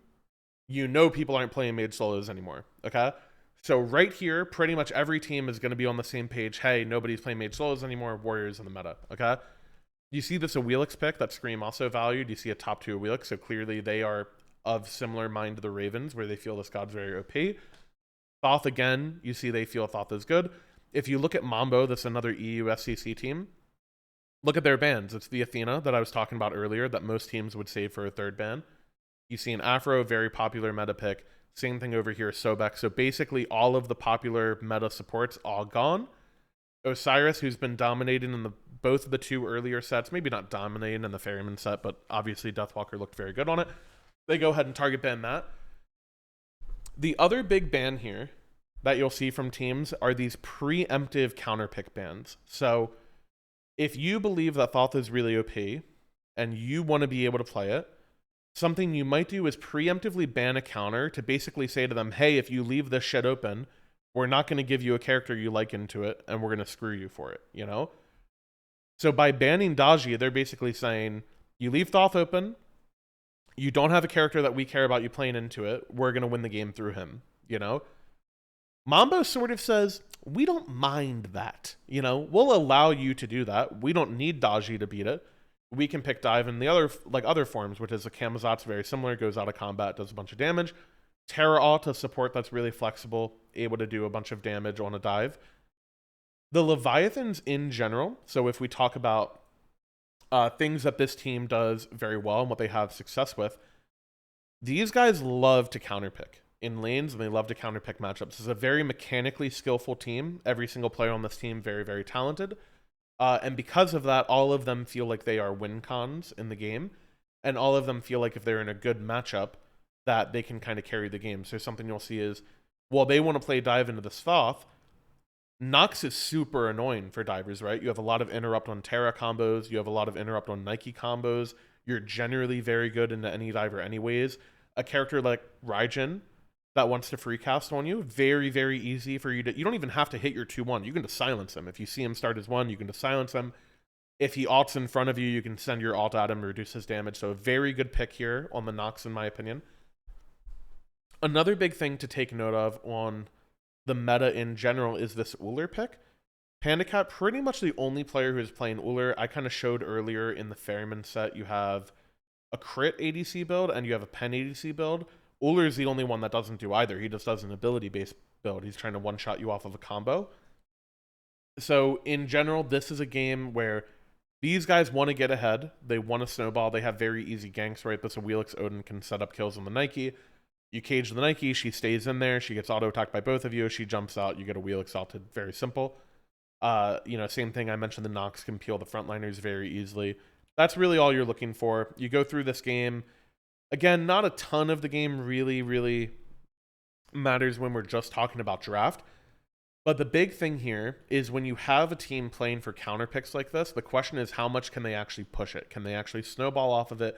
you know people aren't playing mage solos anymore, okay? So right here, pretty much every team is going to be on the same page. Hey, nobody's playing mage solos anymore. Warriors in the meta, okay? You see this Awilix pick that Scream also valued. You see a top 2 Awilix, so clearly they are of similar mind to the Ravens, where they feel this god's very OP. Thoth, again, you see they feel Thoth is good. If you look at Mambo, that's another EU SCC team, look at their bans. It's the Athena that I was talking about earlier that most teams would save for a third ban. You see an Afro, very popular meta pick. Same thing over here, Sobek. So basically all of the popular meta supports all gone. Osiris, who's been dominating in both of the 2 earlier sets, maybe not dominating in the Ferrymen set, but obviously Deathwalker looked very good on it. They go ahead and target ban that. The other big ban here that you'll see from teams are these preemptive counterpick bans. So if you believe that Thoth is really OP and you want to be able to play it, something you might do is preemptively ban a counter to basically say to them, hey, if you leave this shit open, we're not going to give you a character you like into it, and we're going to screw you for it, you know? So by banning Daji, they're basically saying, you leave Thoth open, you don't have a character that we care about you playing into it, we're going to win the game through him, you know? Mambo sort of says, we don't mind that, you know? We'll allow you to do that. We don't need Daji to beat it. We can pick dive in the other forms, which is a Camazot's very similar, goes out of combat, does a bunch of damage. Terra Alt, a support that's really flexible, able to do a bunch of damage on a dive. The Leviathans in general, so if we talk about things that this team does very well and what they have success with, these guys love to counterpick in lanes, and they love to counterpick matchups. This is a very mechanically skillful team. Every single player on this team, very, very talented. And because of that, all of them feel like they are win cons in the game, and all of them feel like if they're in a good matchup, that they can kind of carry the game. So something you'll see is, well, they want to play dive into this Thoth. Nox is super annoying for divers, right? You have a lot of interrupt on Terra combos. You have a lot of interrupt on Nike combos. You're generally very good into any diver anyways. A character like Raijin that wants to free cast on you, very, very easy for you to... You don't even have to hit your 2-1. You can just silence him. If you see him start as 1, you can just silence him. If he ults in front of you, you can send your ult at him to reduce his damage. So a very good pick here on the Nox, in my opinion. Another big thing to take note of on the meta in general is this Uller pick. Pandacat, pretty much the only player who is playing Uller. I kind of showed earlier in the Ferrymen set, you have a crit ADC build and you have a pen ADC build. Uller is the only one that doesn't do either. He just does an ability-based build. He's trying to one-shot you off of a combo. So in general, this is a game where these guys want to get ahead. They want to snowball. They have very easy ganks, right? This Awilix Odin can set up kills on the Nike. You cage the Nike, she stays in there, she gets auto-attacked by both of you, she jumps out, you get a Awilix ulted. Very simple. Same thing, I mentioned the Nox can peel the frontliners very easily. That's really all you're looking for. You go through this game. Again, not a ton of the game really matters when we're just talking about draft. But the big thing here is when you have a team playing for counter picks like this, the question is how much can they actually push it? Can they actually snowball off of it?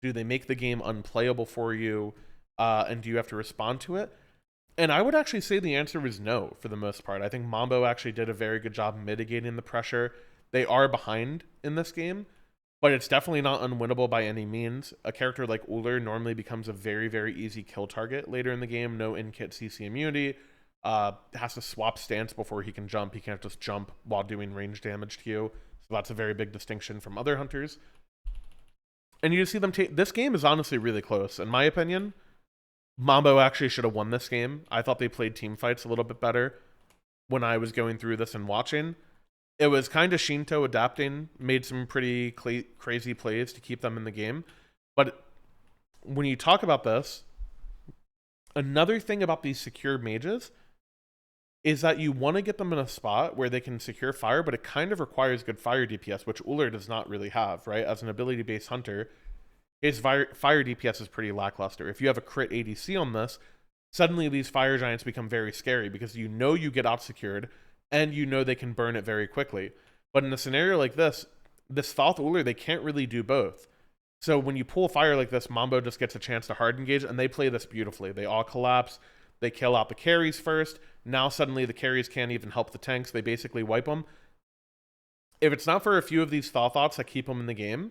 Do they make the game unplayable for you? And do you have to respond to it? And I would actually say the answer was no for the most part. I think Mambo actually did a very good job mitigating the pressure. They are behind in this game, but it's definitely not unwinnable by any means. A character like Uller normally becomes a very, very easy kill target later in the game. No in-kit CC immunity. Has to swap stance before he can jump. He can't just jump while doing range damage to you. So that's a very big distinction from other hunters. And you see them take... This game is honestly really close. In my opinion, Mambo actually should have won this game. I thought they played team fights a little bit better when I was going through this and watching. It was kind of Shinto adapting, made some pretty crazy plays to keep them in the game. But when you talk about this, Another thing about these secure mages is that you want to get them in a spot where they can secure fire, but it kind of requires good fire DPS, which Uller does not really have, right? As an ability-based hunter, his fire DPS is pretty lackluster. If you have a crit ADC on this, suddenly these fire giants become very scary because you know you get out-secured, and you know they can burn it very quickly. But in a scenario like this Thoth Uller, they can't really do both. So when you pull fire like this, Mambo just gets a chance to hard engage, and they play this beautifully. They all collapse. They kill out the carries first. Now suddenly the carries can't even help the tanks. They basically wipe them. If it's not for a few of these Thothots that keep them in the game,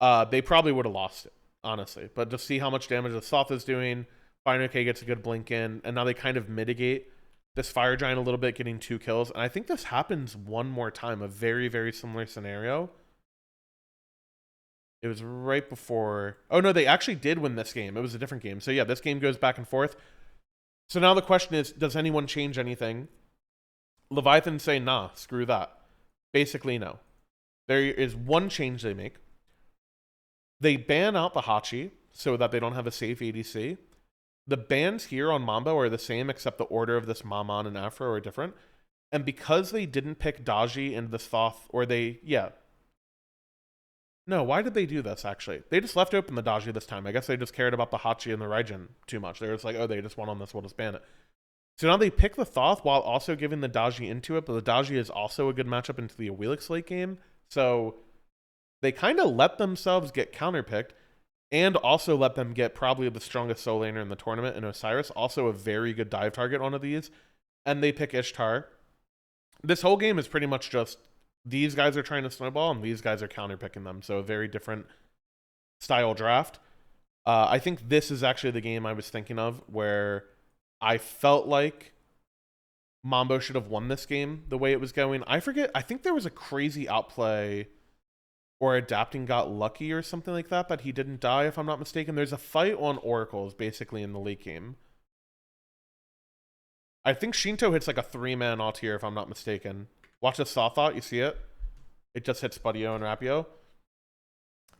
they probably would have lost it, honestly. But just see how much damage the Thoth is doing. FineOK gets a good blink in, and now they kind of mitigate this Fire Giant a little bit, getting 2 kills. And I think this happens one more time, a very, very similar scenario. It was right before... Oh, no, they actually did win this game. It was a different game. So, yeah, this game goes back and forth. So now the question is, does anyone change anything? Leviathans say, nah, screw that. Basically, no. There is one change they make. They ban out the Hachi so that they don't have a safe ADC. The bans here on Mambo are the same, except the order of this Mammon and Afro are different. And because they didn't pick Daji and the Thoth, or they... Yeah. No, why did they do this, actually? They just left open the Daji this time. I guess they just cared about the Hachi and the Raijin too much. They were just like, oh, they just won on this, we'll just ban it. So now they pick the Thoth while also giving the Daji into it, but the Daji is also a good matchup into the Awilix late game. So they kind of let themselves get counterpicked and also let them get probably the strongest soul laner in the tournament in Osiris, also a very good dive target on one of these. And they pick Ishtar. This whole game is pretty much just these guys are trying to snowball and these guys are counterpicking them. So a very different style draft. I think this is actually the game I was thinking of where I felt like Mambo should have won this game the way it was going. I forget. I think there was a crazy outplay or Adapting got lucky or something like that he didn't die, if I'm not mistaken. There's a fight on Oracles basically in the late game. I think Shinto hits like a 3-man Altair, if I'm not mistaken. Watch this Thought. You see it? It just hits Budio and Rapio.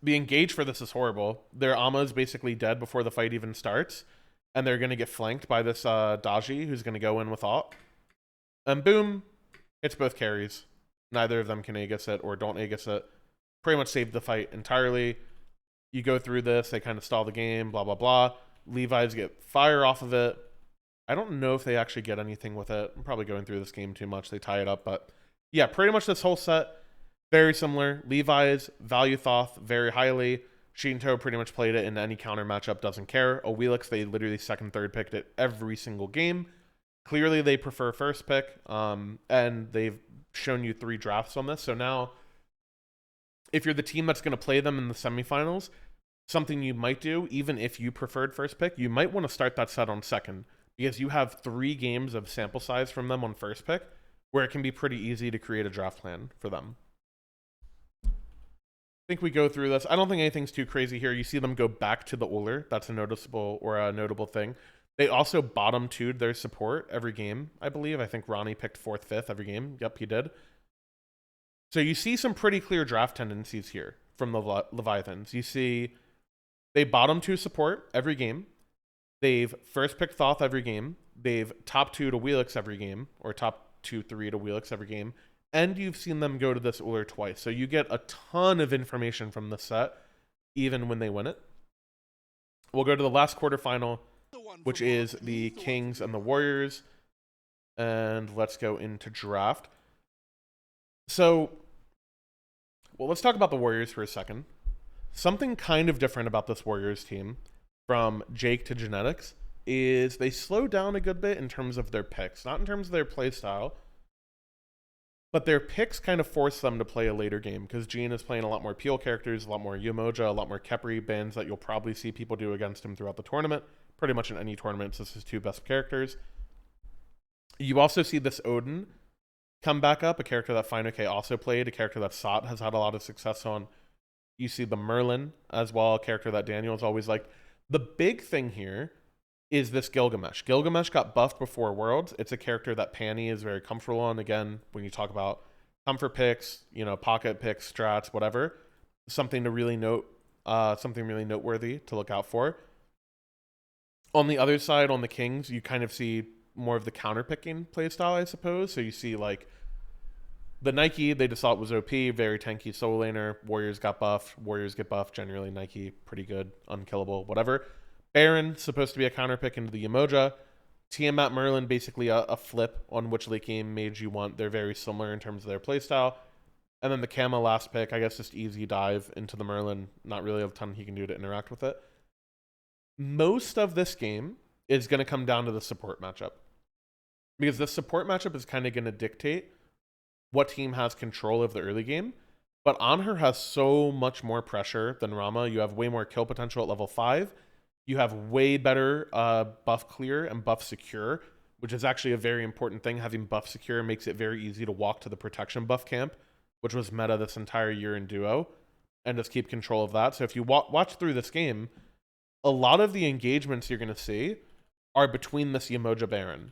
The engage for this is horrible. Their Amma is basically dead before the fight even starts. And they're going to get flanked by this Daji, who's going to go in with Alt. And boom, hits both carries. Neither of them can Aegis it or don't Aegis it. Pretty much saved the fight entirely. You go through this, they kind of stall the game, blah, blah, blah. Levi's get fire off of it. I don't know if they actually get anything with it. I'm probably going through this game too much. They tie it up, but yeah, pretty much this whole set, very similar. Levi's value Thoth very highly. Shinto pretty much played it in any counter matchup, doesn't care. Awilix, they literally second, third picked it every single game. Clearly, they prefer first pick, and they've shown you 3 drafts on this. So now, if you're the team that's going to play them in the semifinals, something you might do, even if you preferred first pick, you might want to start that set on second, because you have 3 games of sample size from them on first pick, where it can be pretty easy to create a draft plan for them. I think we go through this. I don't think anything's too crazy here. You see them go back to the Uller. That's a noticeable or a notable thing. They also bottom 2'd their support every game, I believe. I think Ronnie picked 4th, 5th every game. Yep, he did. So you see some pretty clear draft tendencies here from the Leviathans. You see they bottom 2 support every game. They've first picked Thoth every game. They've top 2 to Awilix every game, or top 2, 3 to Awilix every game. And you've seen them go to this Uller twice. So you get a ton of information from the set, even when they win it. We'll go to the last quarterfinal, which is the Kings and the Warriors. And let's go into draft. So, well, let's talk about the Warriors for a second. Something kind of different about this Warriors team, from Jake to Genetics, is they slow down a good bit in terms of their picks. Not in terms of their play style, but their picks kind of force them to play a later game, because Gene is playing a lot more Peel characters, a lot more Umoja, a lot more Khepri bands that you'll probably see people do against him throughout the tournament. Pretty much in any tournament, this is his 2 best characters. You also see this Odin come back up, a character that FineOK also played, a character that Sot has had a lot of success on. You see the Merlin as well, a character that Daniel's always liked. The big thing here is this Gilgamesh. Gilgamesh got buffed before Worlds. It's a character that Panny is very comfortable on. Again, when you talk about comfort picks, you know, pocket picks, strats, whatever, something to really note, something really noteworthy to look out for. On the other side, on the Kings, you kind of see more of the counter-picking playstyle, I suppose. So you see, like, the Nike, they just thought was OP, very tanky solo laner. Warriors got buffed. Warriors get buffed. Generally, Nike, pretty good, unkillable, whatever. Baron, supposed to be a counter-pick into the Yemoja. Tiamat Merlin, basically a flip on which late game mage you want. They're very similar in terms of their playstyle. And then the Kama last pick, I guess just easy dive into the Merlin. Not really a ton he can do to interact with it. Most of this game is going to come down to the support matchup. Because the support matchup is kind of going to dictate what team has control of the early game. But Anhur has so much more pressure than Rama. You have way more kill potential at level 5. You have way better buff clear and buff secure, which is actually a very important thing. Having buff secure makes it very easy to walk to the protection buff camp, which was meta this entire year in duo, and just keep control of that. So if you watch through this game, a lot of the engagements you're going to see are between this Yemoja Baron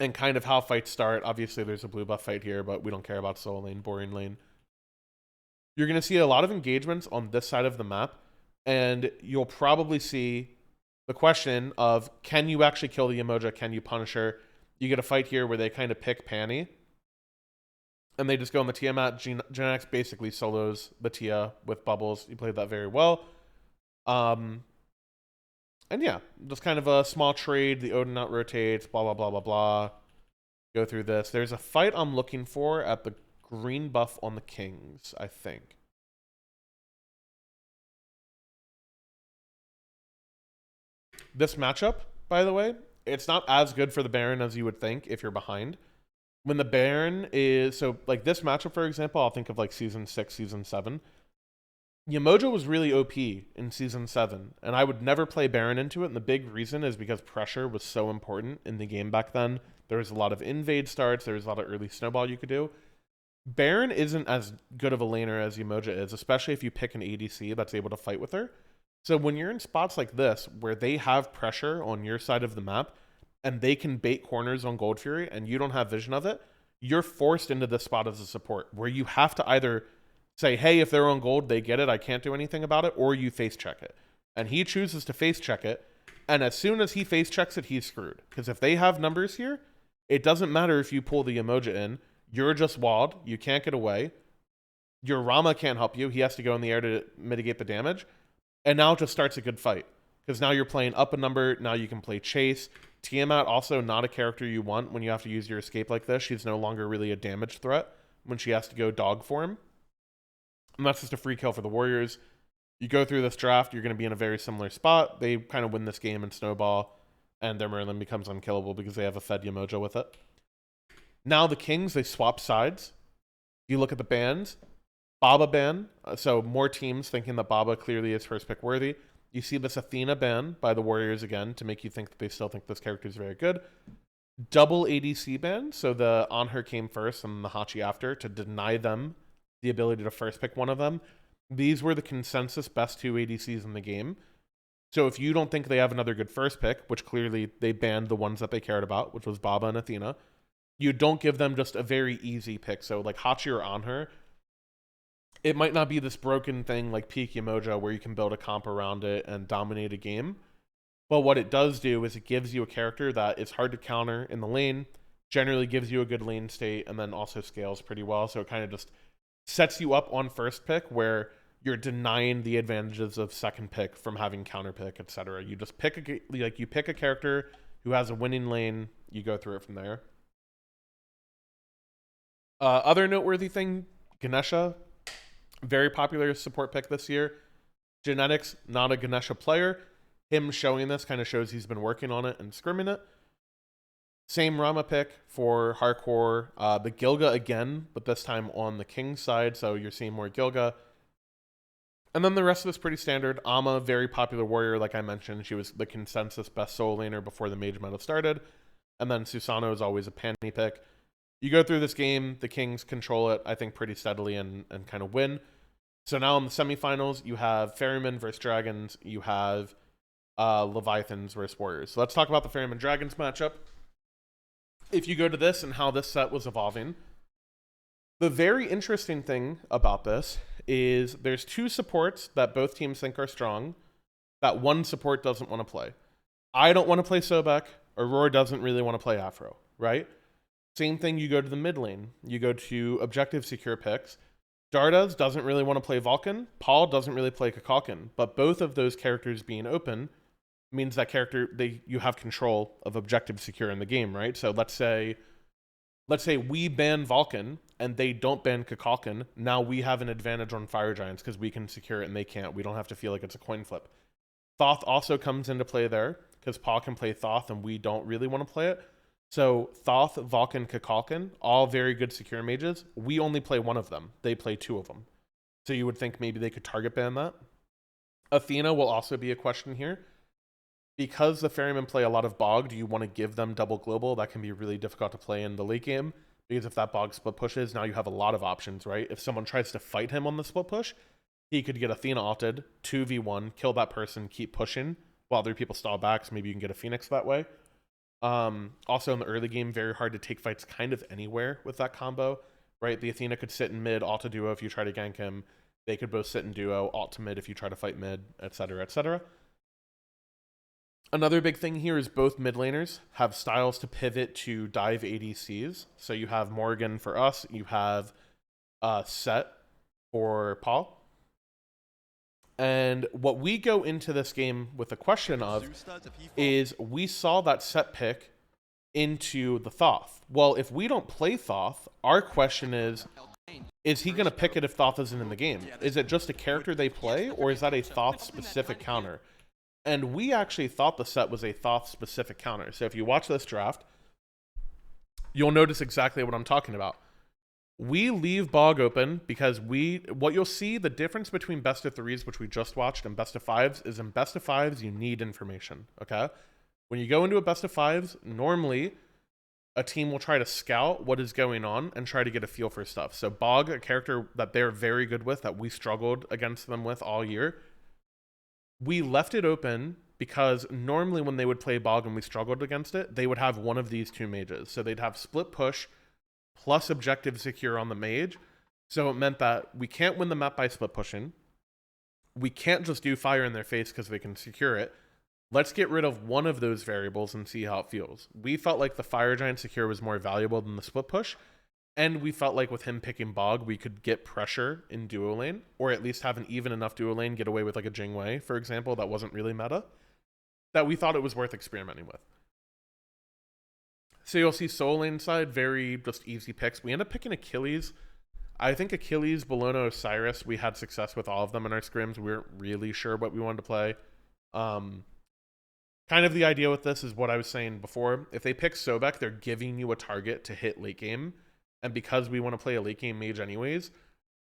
and kind of how fights start. Obviously, there's a blue buff fight here, but we don't care about solo lane, boring lane. You're going to see a lot of engagements on this side of the map, and you'll probably see the question of, can you actually kill the Yemoja? Can you punish her? You get a fight here where they kind of pick Panny, and they just go on the Tiamat. Genex basically solos the Tia with bubbles. You played that very well. And yeah, just kind of a small trade. The Odin out rotates, blah, blah, blah, blah, blah. Go through this. There's a fight I'm looking for at the green buff on the Kings, I think. This matchup, by the way, it's not as good for the Baron as you would think if you're behind. When the Baron is... So, like, this matchup, for example, I'll think of, like, Season 6, Season 7. Yemoja was really OP in Season 7, and I would never play Baron into it, and the big reason is because pressure was so important in the game back then. There was a lot of invade starts, there was a lot of early snowball you could do. Baron isn't as good of a laner as Yemoja is, especially if you pick an ADC that's able to fight with her. So when you're in spots like this, where they have pressure on your side of the map, and they can bait corners on Gold Fury, and you don't have vision of it, you're forced into this spot as a support, where you have to either say, hey, if they're on gold, they get it, I can't do anything about it, or you face check it. And he chooses to face check it, and as soon as he face checks it, he's screwed. Because if they have numbers here, it doesn't matter if you pull the Yemoja in, you're just walled, you can't get away, your Rama can't help you, he has to go in the air to mitigate the damage, and now it just starts a good fight. Because now you're playing up a number, now you can play chase. Tiamat also not a character you want when you have to use your escape like this. She's no longer really a damage threat when she has to go dog form. And that's just a free kill for the Warriors. You go through this draft, you're going to be in a very similar spot. They kind of win this game in snowball, and their Merlin becomes unkillable because they have a fed Yemoja with it. Now the Kings, they swap sides. You look at the bans. Baba ban, so more teams thinking that Baba clearly is first pick worthy. You see this Athena ban by the Warriors again to make you think that they still think this character is very good. Double ADC ban, so the Anhur came first and the Hachi after to deny them the ability to first pick one of them. These were the consensus best 2 ADCs in the game. So if you don't think they have another good first pick, which clearly they banned the ones that they cared about, which was Baba and Athena, you don't give them just a very easy pick. So like Hachi or Anhur, it might not be this broken thing like Peak Yemoja where you can build a comp around it and dominate a game. But what it does do is it gives you a character that is hard to counter in the lane, generally gives you a good lane state, and then also scales pretty well. So it kind of just sets you up on first pick where you're denying the advantages of second pick from having counter pick, etc. You just pick a character who has a winning lane, you go through it from there. Other noteworthy thing, Ganesha, very popular support pick this year. Genetics, not a Ganesha player. Him showing this kind of shows he's been working on it and scrimming it. Same Rama pick for hardcore. The Gilga again, but this time on the King side, so you're seeing more Gilga. And then the rest of this pretty standard. Amma, very popular warrior, like I mentioned. She was the consensus best soul laner before the mage meta started. And then Susanoo is always a panty pick. You go through this game, the Kings control it, I think, pretty steadily and kind of win. So now in the semifinals, you have Ferrymen versus Dragons. You have Leviathans versus Warriors. So let's talk about the Ferrymen Dragons matchup. If you go to this and how this set was evolving, the very interesting thing about this is there's 2 supports that both teams think are strong that one support doesn't want to play. I don't want to play Sobek. Aurora doesn't really want to play Afro, right? Same thing, you go to the mid lane. You go to objective secure picks. Dardas doesn't really want to play Vulcan. Paul doesn't really play Kakalkin. But both of those characters being open means that you have control of objective secure in the game, right? So let's say we ban Vulcan and they don't ban Kakalkin. Now we have an advantage on Fire Giants because we can secure it and they can't. We don't have to feel like it's a coin flip. Thoth also comes into play there because Paul can play Thoth and we don't really want to play it. So Thoth, Vulcan, Kakalkin, all very good secure mages. We only play one of them. They play two of them. So you would think maybe they could target ban that. Athena will also be a question here. Because the Ferrymen play a lot of Bog, do you want to give them double global? That can be really difficult to play in the late game. Because if that Bog split pushes, now you have a lot of options, right? If someone tries to fight him on the split push, he could get Athena ulted, 2v1, kill that person, keep pushing while other people stall back, so maybe you can get a Phoenix that way. Also in the early game, very hard to take fights kind of anywhere with that combo, right? The Athena could sit in mid, ult to duo if you try to gank him. They could both sit in duo, ult to mid if you try to fight mid, etc., etc. Another big thing here is both mid laners have styles to pivot to dive ADCs. So you have Morgan for us, you have Set for Paul. And what we go into this game with a question of is we saw that Set pick into the Thoth. Well, if we don't play Thoth, our question is he going to pick it if Thoth isn't in the game? Is it just a character they play, or is that a Thoth-specific counter? And we actually thought the Set was a Thoth-specific counter. So if you watch this draft, you'll notice exactly what I'm talking about. We leave Bog open because what you'll see, the difference between best of threes, which we just watched, and best of fives, is in best of fives, you need information, okay? When you go into a best of fives, normally a team will try to scout what is going on and try to get a feel for stuff. So Bog, a character that they're very good with, that we struggled against them with all year, we left it open because normally when they would play Bog and we struggled against it, they would have one of these two mages. So they'd have split push plus objective secure on the mage. So it meant that we can't win the map by split pushing. We can't just do fire in their face because they can secure it. Let's get rid of one of those variables and see how it feels. We felt like the Fire Giant secure was more valuable than the split push. And we felt like with him picking Bog, we could get pressure in duo lane, or at least have an even enough duo lane, get away with like a Jingwei, for example, that wasn't really meta, that we thought it was worth experimenting with. So you'll see Soul Lane side, very just easy picks. We end up picking Achilles. I think Achilles, Bologna, Osiris, we had success with all of them in our scrims. We weren't really sure what we wanted to play. Kind of the idea with this is what I was saying before. If they pick Sobek, they're giving you a target to hit late game. And because we want to play a late game mage anyways,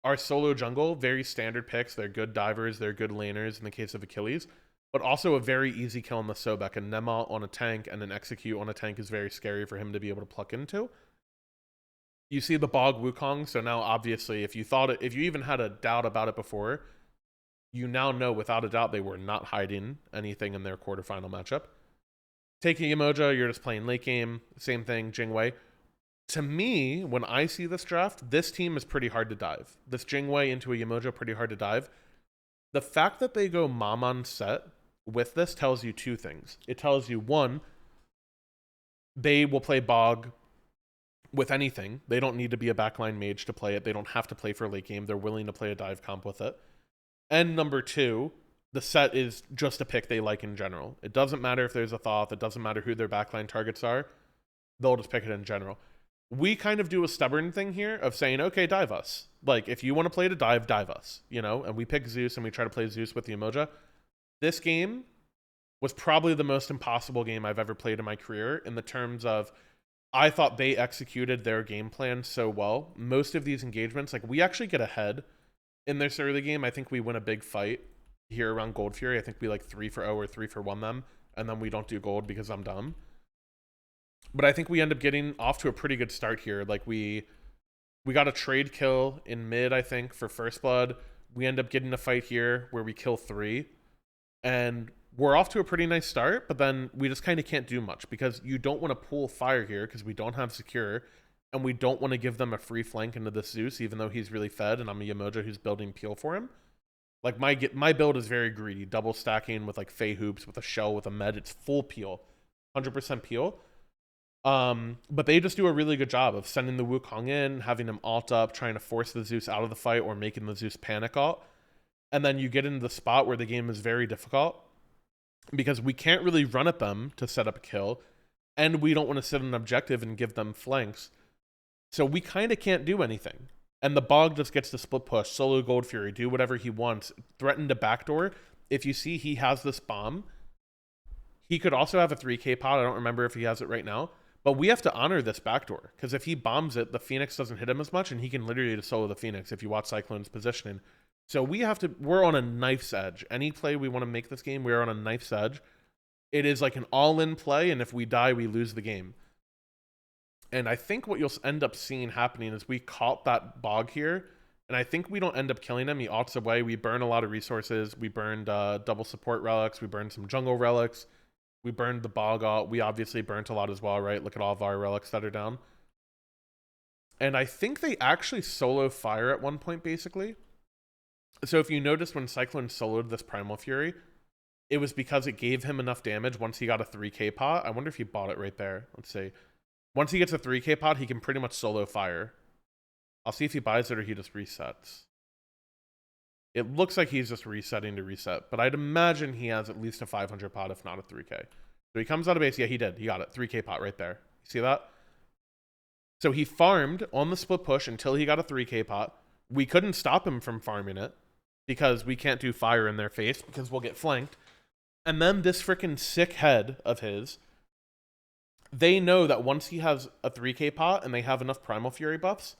our solo jungle, very standard picks. They're good divers, they're good laners in the case of Achilles, but also a very easy kill on the Sobek. A Nema on a tank and an Execute on a tank is very scary for him to be able to pluck into. You see the Bog Wukong, so now obviously if you even had a doubt about it before, you now know without a doubt they were not hiding anything in their quarterfinal matchup. Taking Yemoja, you're just playing late game. Same thing, Jingwei. To me, when I see this draft, this team is pretty hard to dive. This Jingwei into a Yemoja, pretty hard to dive. The fact that they go Mammon Set with this tells you two things. It tells you, one, they will play Bog with anything. They don't need to be a backline mage to play it. They don't have to play for late game. They're willing to play a dive comp with it. And number two, the Set is just a pick they like in general. It doesn't matter if there's a Thoth. It doesn't matter who their backline targets are. They'll just pick it in general. We kind of do a stubborn thing here of saying, okay, dive us. Like, if you want to play to dive us, you know? And we pick Zeus and we try to play Zeus with the Yemoja. This game was probably the most impossible game I've ever played in my career in the terms of I thought they executed their game plan so well. Most of these engagements, like, we actually get ahead in this early game. I think we win a big fight here around Gold Fury. I think we like 3-0 or 3-1 them, and then we don't do gold because I'm dumb. But I think we end up getting off to a pretty good start here. Like, we got a trade kill in mid, I think, for First Blood. We end up getting a fight here where we kill 3. And we're off to a pretty nice start, but then we just kind of can't do much because you don't want to pull fire here because we don't have secure, and we don't want to give them a free flank into the Zeus, even though he's really fed, and I'm a Yemoja who's building peel for him. Like my build is very greedy, double stacking with like Fey Hoops, with a shell, with a med. It's full peel, 100% peel. But they just do a really good job of sending the Wukong in, having him alt up, trying to force the Zeus out of the fight, or making the Zeus panic alt. And then you get into the spot where the game is very difficult because we can't really run at them to set up a kill, and we don't want to sit on an objective and give them flanks. So we kind of can't do anything. And the Bog just gets to split push, solo Gold Fury, do whatever he wants, threaten to backdoor. If you see he has this bomb, he could also have a 3k pot. I don't remember if he has it right now. But we have to honor this backdoor, because if he bombs it, the Phoenix doesn't hit him as much, and he can literally just solo the Phoenix if you watch Cyclone's positioning. So we're on a knife's edge. Any play we want to make this game, we're on a knife's edge. It is like an all-in play, and if we die, we lose the game. And I think what you'll end up seeing happening is we caught that Bog here, and I think we don't end up killing him. He alts away. We burn a lot of resources. We burned double support relics. We burned some jungle relics. We burned the Bog alt. We obviously burnt a lot as well, right? Look at all of our relics that are down. And I think they actually solo fire at one point, basically. So if you notice when Cyclone soloed this Primal Fury, it was because it gave him enough damage once he got a 3k pot. I wonder if he bought it right there. Let's see. Once he gets a 3k pot, he can pretty much solo fire. I'll see if he buys it or he just resets. It looks like he's just resetting to reset, but I'd imagine he has at least a 500 pot, if not a 3k. So he comes out of base. Yeah, he did. He got it. 3k pot right there. See that? So he farmed on the split push until he got a 3k pot. We couldn't stop him from farming it because we can't do fire in their face because we'll get flanked. And then this freaking sick head of his, they know that once he has a 3k pot and they have enough Primal Fury buffs,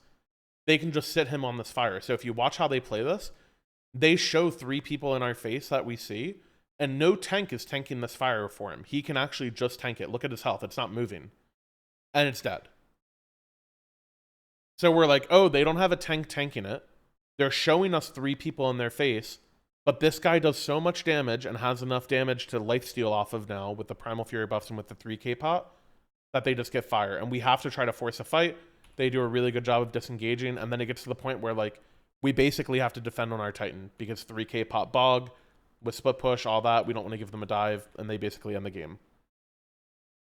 they can just sit him on this fire. So if you watch how they play this, they show 3 people in our face that we see, and no tank is tanking this fire for him. He can actually just tank it. Look at his health. It's not moving. And it's dead. So we're like, oh, they don't have a tank tanking it. They're showing us 3 people in their face, but this guy does so much damage and has enough damage to lifesteal off of now with the Primal Fury buffs and with the 3k pot that they just get fire. And we have to try to force a fight. They do a really good job of disengaging, and then it gets to the point where, like, we basically have to defend on our Titan because 3k pot Bog with split push, all that. We don't want to give them a dive, and they basically end the game.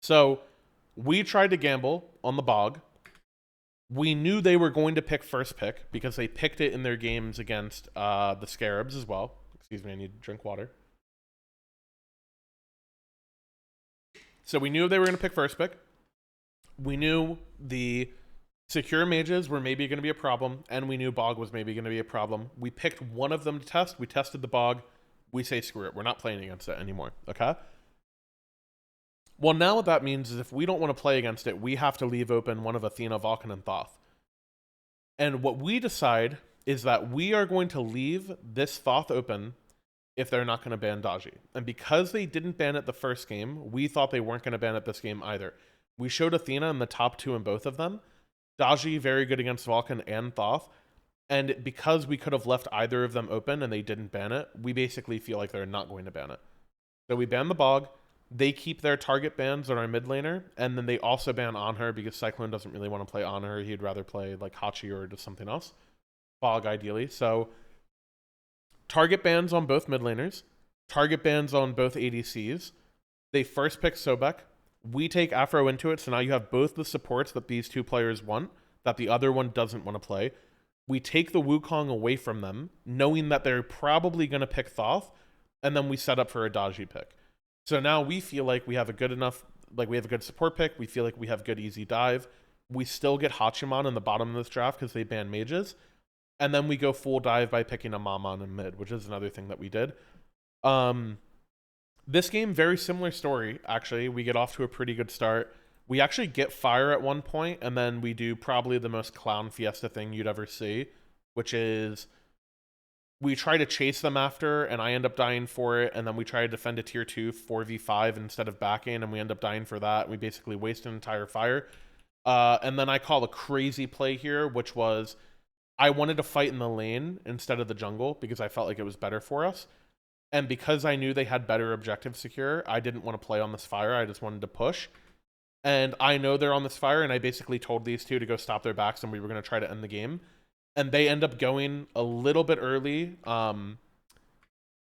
So we tried to gamble on the Bog. We knew they were going to pick first pick because they picked it in their games against the Scarabs as well. Excuse me, I need to drink water. So we knew they were going to pick first pick. We knew the secure mages were maybe going to be a problem, and we knew Bog was maybe going to be a problem. We picked one of them to test. We tested the Bog. We say screw it. We're not playing against it anymore, okay? Well, now what that means is if we don't want to play against it, we have to leave open one of Athena, Vulcan, and Thoth. And what we decide is that we are going to leave this Thoth open if they're not going to ban Daji. And because they didn't ban it the first game, we thought they weren't going to ban it this game either. We showed Athena in the top 2 in both of them. Daji, very good against Vulcan and Thoth. And because we could have left either of them open and they didn't ban it, we basically feel like they're not going to ban it. So we ban the Bog. They keep their target bans on our mid laner, and then they also ban on her because Cyclone doesn't really want to play on her. He'd rather play like Hachi or just something else. Bog, ideally. So target bans on both mid laners. Target bans on both ADCs. They first pick Sobek. We take Afro into it, so now you have both the supports that these 2 players want, that the other one doesn't want to play. We take the Wukong away from them, knowing that they're probably going to pick Thoth, and then we set up for a Daji pick. So now we feel like we have a good enough, like we have a good support pick. We feel like we have good easy dive. We still get Hachiman in the bottom of this draft because they ban mages. And then we go full dive by picking a Mammon in mid, which is another thing that we did. This game, very similar story, actually. We get off to a pretty good start. We actually get fire at one point, and then we do probably the most clown fiesta thing you'd ever see, which is we try to chase them after, and I end up dying for it, and then we try to defend a tier 2 4v5 instead of backing, and we end up dying for that. We basically waste an entire fire. And then I call a crazy play here, which was I wanted to fight in the lane instead of the jungle because I felt like it was better for us. And because I knew they had better objective secure, I didn't want to play on this fire. I just wanted to push. And I know they're on this fire, and I basically told these 2 to go stop their backs, and we were going to try to end the game. And they end up going a little bit early.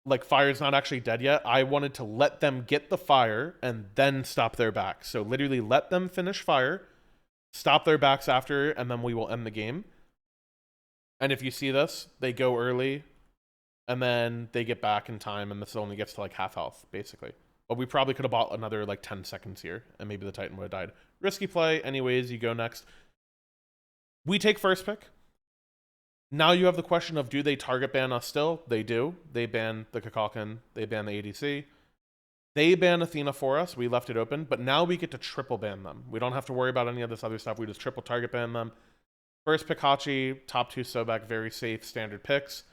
like fire's not actually dead yet. I wanted to let them get the fire and then stop their back. So literally let them finish fire, stop their backs after, and then we will end the game. And if you see this, they go early, and then they get back in time, and this only gets to like half health, basically. But we probably could have bought another like 10 seconds here, and maybe the Titan would have died. Risky play. Anyways, you go next. We take first pick. Now you have the question of, do they target ban us still? They do. They ban the Kukulkan. They ban the ADC. They ban Athena for us. We left it open. But now we get to triple ban them. We don't have to worry about any of this other stuff. We just triple target ban them. First pick Hachi, top 2 Sobek, very safe, standard picks.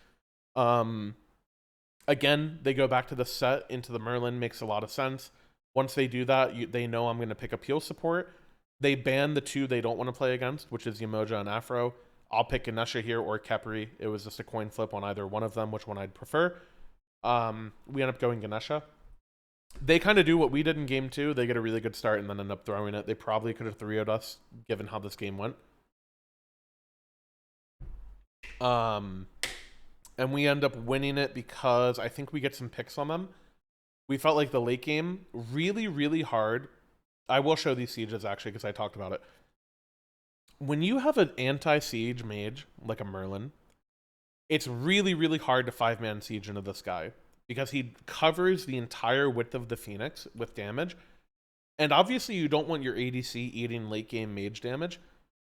Again, they go back to the set into the Merlin. Makes a lot of sense. Once they do that, they know I'm going to pick up heal support. They ban the 2 they don't want to play against, which is Yamoja and Afro. I'll pick Ganesha here or Khepri. It was just a coin flip on either one of them, which one I'd prefer. We end up going Ganesha. They kind of do what we did in game 2. They get a really good start and then end up throwing it. They probably could have 3-0'd us, given how this game went. And we end up winning it because I think we get some picks on them. We felt like the late game, really, really hard. I will show these sieges, actually, because I talked about it. When you have an anti-siege mage, like a Merlin, it's really, really hard to 5-man siege into this guy because he covers the entire width of the Phoenix with damage. And obviously you don't want your ADC eating late game mage damage.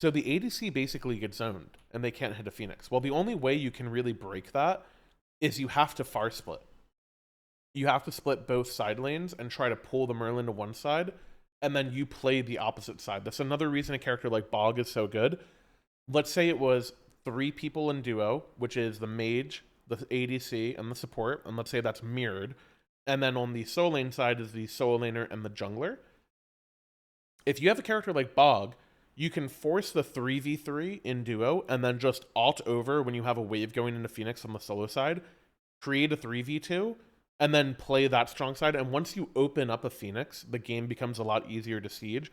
So the ADC basically gets zoned and they can't hit a Phoenix. Well, the only way you can really break that is you have to far split. You have to split both side lanes and try to pull the Merlin to one side, and then you play the opposite side. That's another reason a character like Bog is so good. Let's say it was 3 people in duo, which is the mage, the ADC, and the support, and let's say that's mirrored. And then on the soul lane side is the soul laner and the jungler. If you have a character like Bog, you can force the 3v3 in duo, and then just alt over when you have a wave going into Phoenix on the solo side, create a 3v2, and then play that strong side. And once you open up a Phoenix, the game becomes a lot easier to siege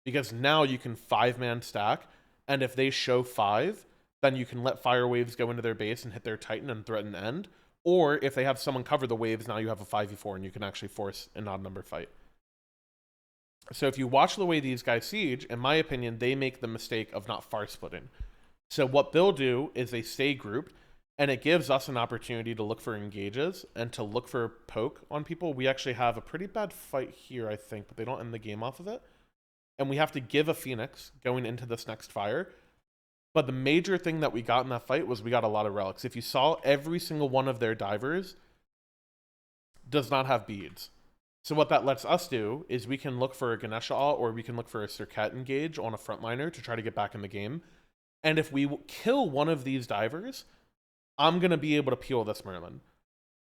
because now you can 5-man stack. And if they show 5, then you can let fire waves go into their base and hit their Titan and threaten end. Or if they have someone cover the waves, now you have a 5v4 and you can actually force an odd number fight. So if you watch the way these guys siege, in my opinion, they make the mistake of not far splitting. So what they'll do is they stay grouped, and it gives us an opportunity to look for engages and to look for poke on people. We actually have a pretty bad fight here, I think, but they don't end the game off of it. And we have to give a Phoenix going into this next fire. But the major thing that we got in that fight was we got a lot of relics. If you saw, every single one of their divers does not have beads. So what that lets us do is we can look for a Ganesha ult, or we can look for a Circat engage on a frontliner to try to get back in the game. And if we kill one of these divers, I'm going to be able to peel this Merlin.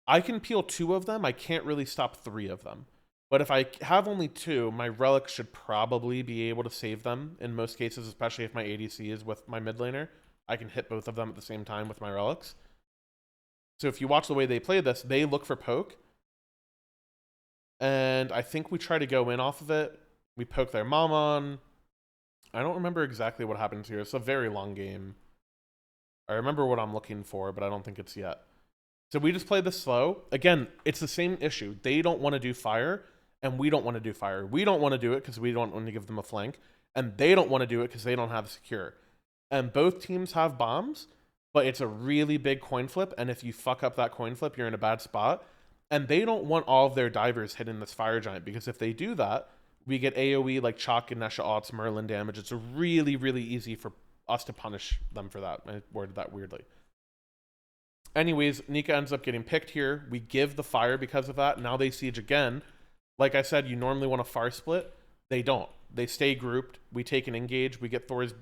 I can peel 2 of them. I can't really stop 3 of them. But if I have only 2, my relic should probably be able to save them in most cases, especially if my ADC is with my mid laner. I can hit both of them at the same time with my relics. So if you watch the way they play this, they look for poke. And I think we try to go in off of it. We poke their mom on. I don't remember exactly what happens here. It's a very long game. I remember what I'm looking for, but I don't think it's yet. So we just play this slow. Again, it's the same issue. They don't want to do fire, and we don't want to do fire. We don't want to do it because we don't want to give them a flank, and they don't want to do it because they don't have secure. And both teams have bombs, but it's a really big coin flip, and if you fuck up that coin flip, you're in a bad spot. And they don't want all of their divers hitting this fire giant, because if they do that, we get AoE like Chalk, Ganesha ults, Merlin damage. It's really, really easy for us to punish them for that. I worded that weirdly. Anyways, Nika ends up getting picked here. We give the fire because of that. Now they siege again. Like I said, you normally want a far split. They don't. They stay grouped. We take an engage. We get Thor's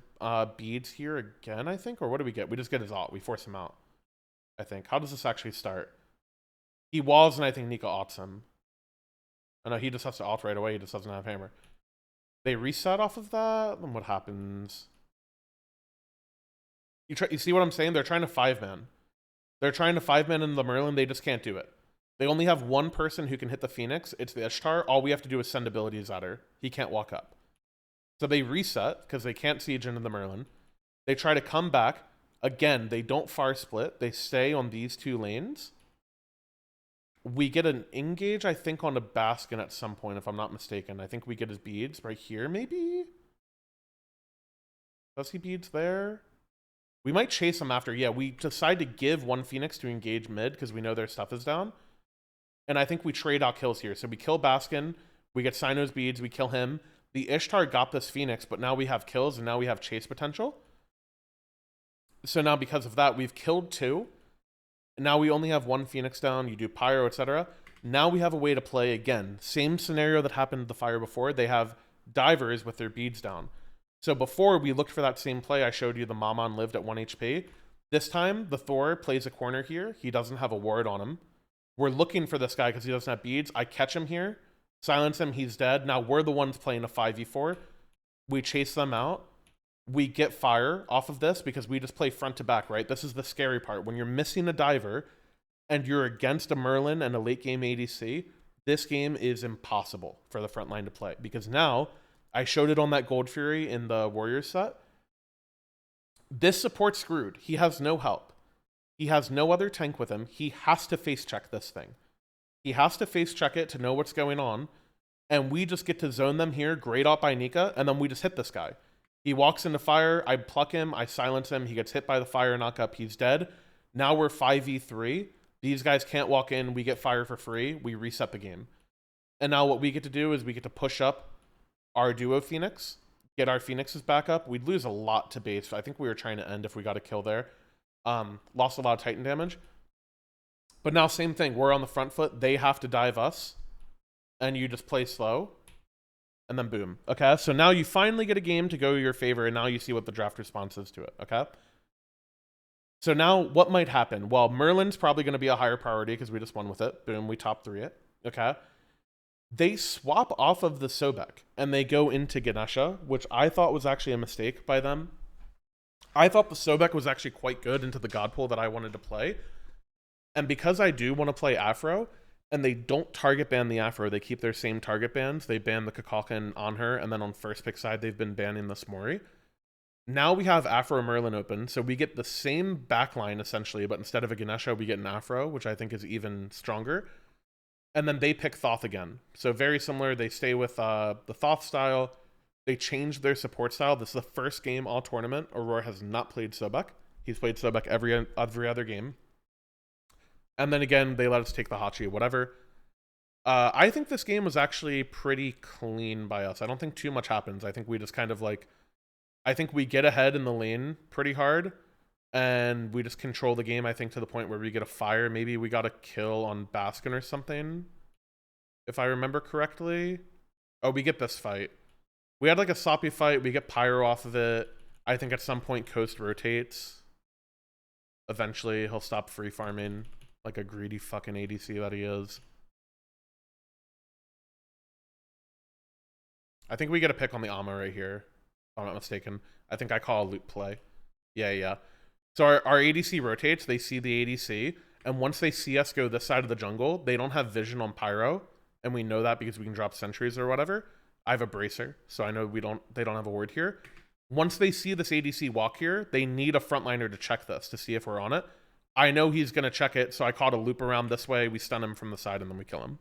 beads here again, I think. Or what do we get? We just get his ult. We force him out, I think. How does this actually start? He walls, and I think Nika ults him. I know he just has to ult right away. He just doesn't have hammer. They reset off of that. Then what happens? You see what I'm saying? They're trying to 5-man. They're trying to 5-man in the Merlin. They just can't do it. They only have one person who can hit the Phoenix. It's the Ishtar. All we have to do is send abilities at her. He can't walk up. So they reset because they can't siege into the Merlin. They try to come back. Again, they don't far split. They stay on these 2 lanes. We get an engage, I think, on a Baskin at some point, if I'm not mistaken. I think we get his beads right here, maybe? Does he beads there? We might chase him after. Yeah, we decide to give one Phoenix to engage mid because we know their stuff is down. And I think we trade out kills here. So we kill Baskin, we get Sino's beads, we kill him. The Ishtar got this Phoenix, but now we have kills and now we have chase potential. So now because of that, we've killed 2. Now we only have 1 Phoenix down. You do Pyro, etc. Now we have a way to play again. Same scenario that happened to the fire before. They have divers with their beads down. So before we looked for that same play, I showed you the Mammon lived at 1 HP. This time, the Thor plays a corner here. He doesn't have a ward on him. We're looking for this guy because he doesn't have beads. I catch him here, silence him, he's dead. Now we're the ones playing a 5v4. We chase them out. We get fire off of this because we just play front to back, right? This is the scary part. When you're missing a diver and you're against a Merlin and a late game ADC, this game is impossible for the front line to play because now I showed it on that Gold Fury in the Warriors set. This support's screwed. He has no help. He has no other tank with him. He has to face check this thing. He has to face check it to know what's going on. And we just get to zone them here. Great out by Nika. And then we just hit this guy. He walks into fire. I pluck him. I silence him. He gets hit by the fire knock up. He's dead. Now we're 5v3. These guys can't walk in. We get fire for free. We reset the game. And now what we get to do is we get to push up our duo Phoenix, get our Phoenixes back up. We'd lose a lot to base. I think we were trying to end if we got a kill there. Lost a lot of Titan damage. But now same thing. We're on the front foot. They have to dive us. And you just play slow. And then boom. Okay, so now you finally get a game to go your favor, and now you see what the draft response is to it. Okay? So now what might happen? Well, Merlin's probably going to be a higher priority because we just won with it. Boom, we top 3 it. Okay? They swap off of the Sobek, and they go into Ganesha, which I thought was actually a mistake by them. I thought the Sobek was actually quite good into the God Pool that I wanted to play. And because I do want to play Afro, and they don't target ban the Afro, they keep their same target bans. They ban the Kakalkan on her, and then on first pick side, they've been banning the Smori. Now we have Afro Merlin open, so we get the same backline essentially, but instead of a Ganesha, we get an Afro, which I think is even stronger. And then they pick Thoth again. So very similar, they stay with the Thoth style. They changed their support style. This is the first game all tournament. Aurora has not played Sobek. He's played Sobek every other game. And then again, they let us take the Hachi, whatever. I think this game was actually pretty clean by us. I don't think too much happens. I think we just kind of like... I think we get ahead in the lane pretty hard. And we just control the game, I think, to the point where we get a fire. Maybe we got a kill on Baskin or something. If I remember correctly. Oh, we get this fight. We had like a sloppy fight. We get pyro off of it. I think at some point Coast rotates. Eventually, he'll stop free farming. Like a greedy fucking ADC that he is. I think we get a pick on the Amma right here. If I'm not mistaken. I think I call a loop play. Yeah. So our ADC rotates. They see the ADC. And once they see us go this side of the jungle, they don't have vision on Pyro. And we know that because we can drop sentries or whatever. I have a bracer. So I know they don't have a ward here. Once they see this ADC walk here, they need a frontliner to check this to see if we're on it. I know he's going to check it, so I caught a loop around this way. We stun him from the side, and then we kill him.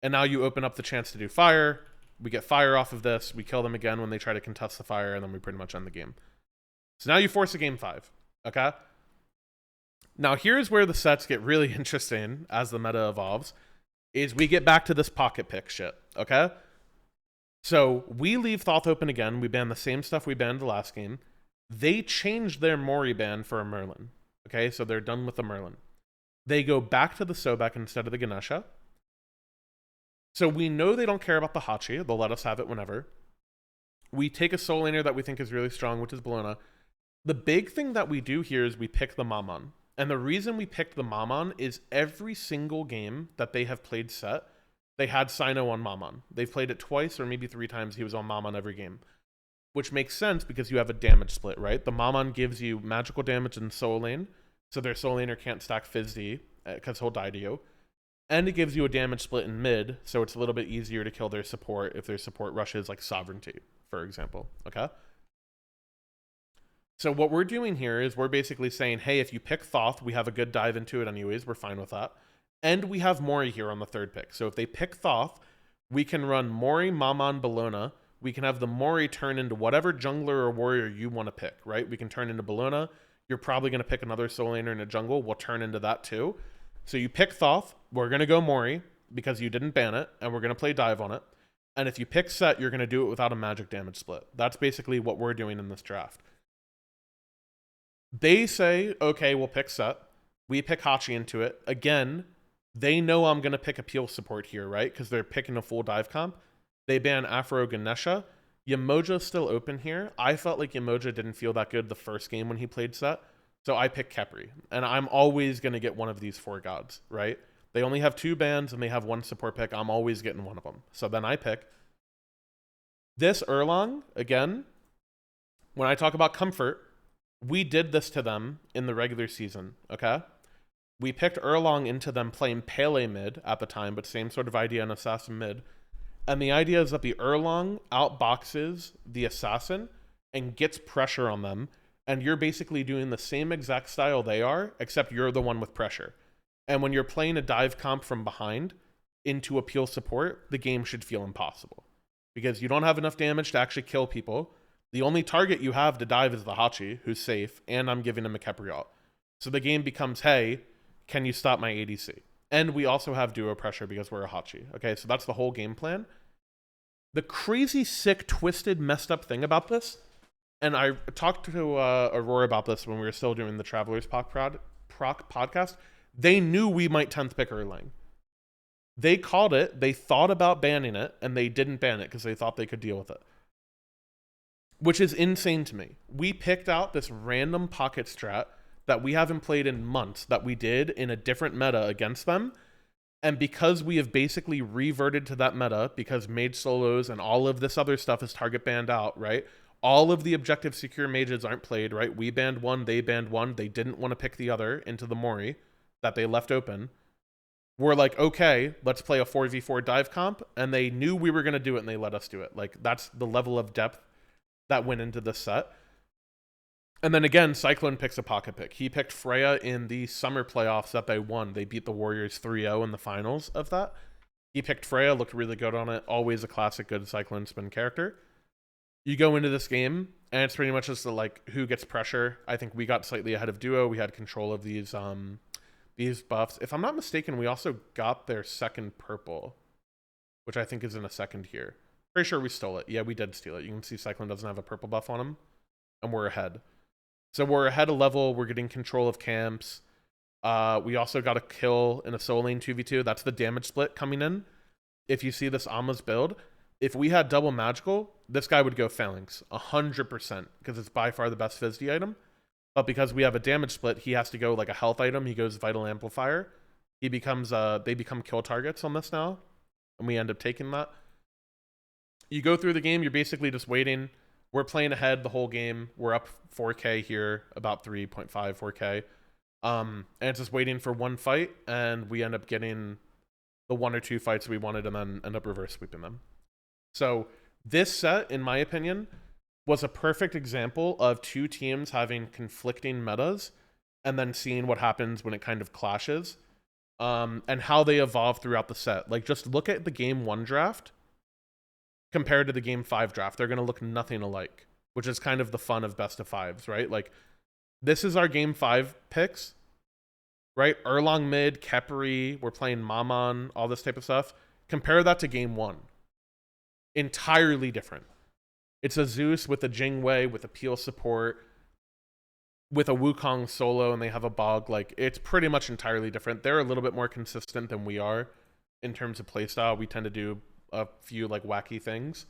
And now you open up the chance to do fire. We get fire off of this. We kill them again when they try to contest the fire, and then we pretty much end the game. So now you force a game 5, okay? Now here's where the sets get really interesting as the meta evolves, is we get back to this pocket pick shit, okay? So we leave Thoth open again. We ban the same stuff we banned the last game. They changed their Mori ban for a Merlin. Okay, so they're done with the Merlin. They go back to the Sobek instead of the Ganesha. So we know they don't care about the Hachi. They'll let us have it whenever. We take a soul laner that we think is really strong, which is Bologna. The big thing that we do here is we pick the Mammon. And the reason we picked the Mammon is every single game that they have played set, they had Sino on Mammon. They've played it twice or maybe 3 times. He was on Mammon every game. Which makes sense because you have a damage split, right? The Mammon gives you magical damage in soul lane, so their soul laner can't stack Fizz-D because he'll die to you. And it gives you a damage split in mid, so it's a little bit easier to kill their support if their support rushes like Sovereignty, for example, okay? So what we're doing here is we're basically saying, hey, if you pick Thoth, we have a good dive into it anyways, we're fine with that. And we have Mori here on the third pick. So if they pick Thoth, we can run Mori, Mammon, Bellona. We can have the Mori turn into whatever jungler or warrior you want to pick, right? We can turn into Bellona. You're probably going to pick another soul laner in a jungle. We'll turn into that too. So you pick Thoth. We're going to go Mori because you didn't ban it, and we're going to play dive on it. And if you pick Set, you're going to do it without a magic damage split. That's basically what we're doing in this draft. They say, okay, we'll pick Set. We pick Hachi into it. Again, they know I'm going to pick Appeal support here, right? Because they're picking a full dive comp. They ban Afro Ganesha. Yamoja's still open here. I felt like Yamoja didn't feel that good the first game when he played Set. So I picked Khepri. And I'm always going to get one of these 4 gods, right? They only have 2 bans and they have 1 support pick. I'm always getting one of them. So then I pick. This Erlang, again, when I talk about comfort, we did this to them in the regular season, okay? We picked Erlang into them playing Pele mid at the time, but same sort of idea in Assassin mid. And the idea is that the Erlang outboxes the Assassin and gets pressure on them, and you're basically doing the same exact style they are, except you're the one with pressure. And when you're playing a dive comp from behind into Appeal support, the game should feel impossible. Because you don't have enough damage to actually kill people. The only target you have to dive is the Hachi, who's safe, and I'm giving him a Khepri ult. So the game becomes, hey, can you stop my ADC? And we also have duo pressure because we're a Hachi. Okay, so that's the whole game plan. The crazy, sick, twisted, messed up thing about this, and I talked to Aurora about this when we were still doing the Travelers Proc podcast, they knew we might 10th pick Erlang. They called it, they thought about banning it, and they didn't ban it because they thought they could deal with it. Which is insane to me. We picked out this random pocket strat that we haven't played in months that we did in a different meta against them. And because we have basically reverted to that meta, because mage solos and all of this other stuff is target banned out, right? All of the objective secure mages aren't played, right? We banned one, they banned one. They didn't want to pick the other into the Mori that they left open. We're like, okay, let's play a 4v4 dive comp. And they knew we were going to do it and they let us do it. Like, that's the level of depth that went into this set. And then again, Cyclone picks a pocket pick. He picked Freya in the summer playoffs that they won. They beat the Warriors 3-0 in the finals of that. He picked Freya, looked really good on it. Always a classic good Cyclone spin character. You go into this game, and it's pretty much just the, like, who gets pressure. I think we got slightly ahead of Duo. We had control of these buffs. If I'm not mistaken, we also got their second purple, which I think is in a second here. Pretty sure we stole it. Yeah, we did steal it. You can see Cyclone doesn't have a purple buff on him, and we're ahead. So we're ahead of level. We're getting control of camps. We also got a kill in a soul lane 2v2. That's the damage split coming in. If you see this Amma's build, if we had double magical, this guy would go Phalanx 100% because it's by far the best FizzD item. But because we have a damage split, he has to go like a health item. He goes Vital Amplifier. He becomes they become kill targets on this now, and we end up taking that. You go through the game, you're basically just waiting. We're playing ahead the whole game. We're up 4K here, about 3.5, 4K. And it's just waiting for one fight, and we end up getting the 1 or 2 fights we wanted and then end up reverse sweeping them. So this set, in my opinion, was a perfect example of 2 teams having conflicting metas and then seeing what happens when it kind of clashes, and how they evolve throughout the set. Like, just look at the game 1 draft compared to the game 5 draft. They're going to look nothing alike, which is kind of the fun of best of 5s, right? Like, this is our game 5 picks, right? Erlang mid, Khepri, we're playing Mammon, all this type of stuff. Compare that to game 1. Entirely different. It's a Zeus with a Jingwei, with Appeal support, with a Wukong solo, and they have a Bog. Like, it's pretty much entirely different. They're a little bit more consistent than we are in terms of playstyle. We tend to do a few like wacky things.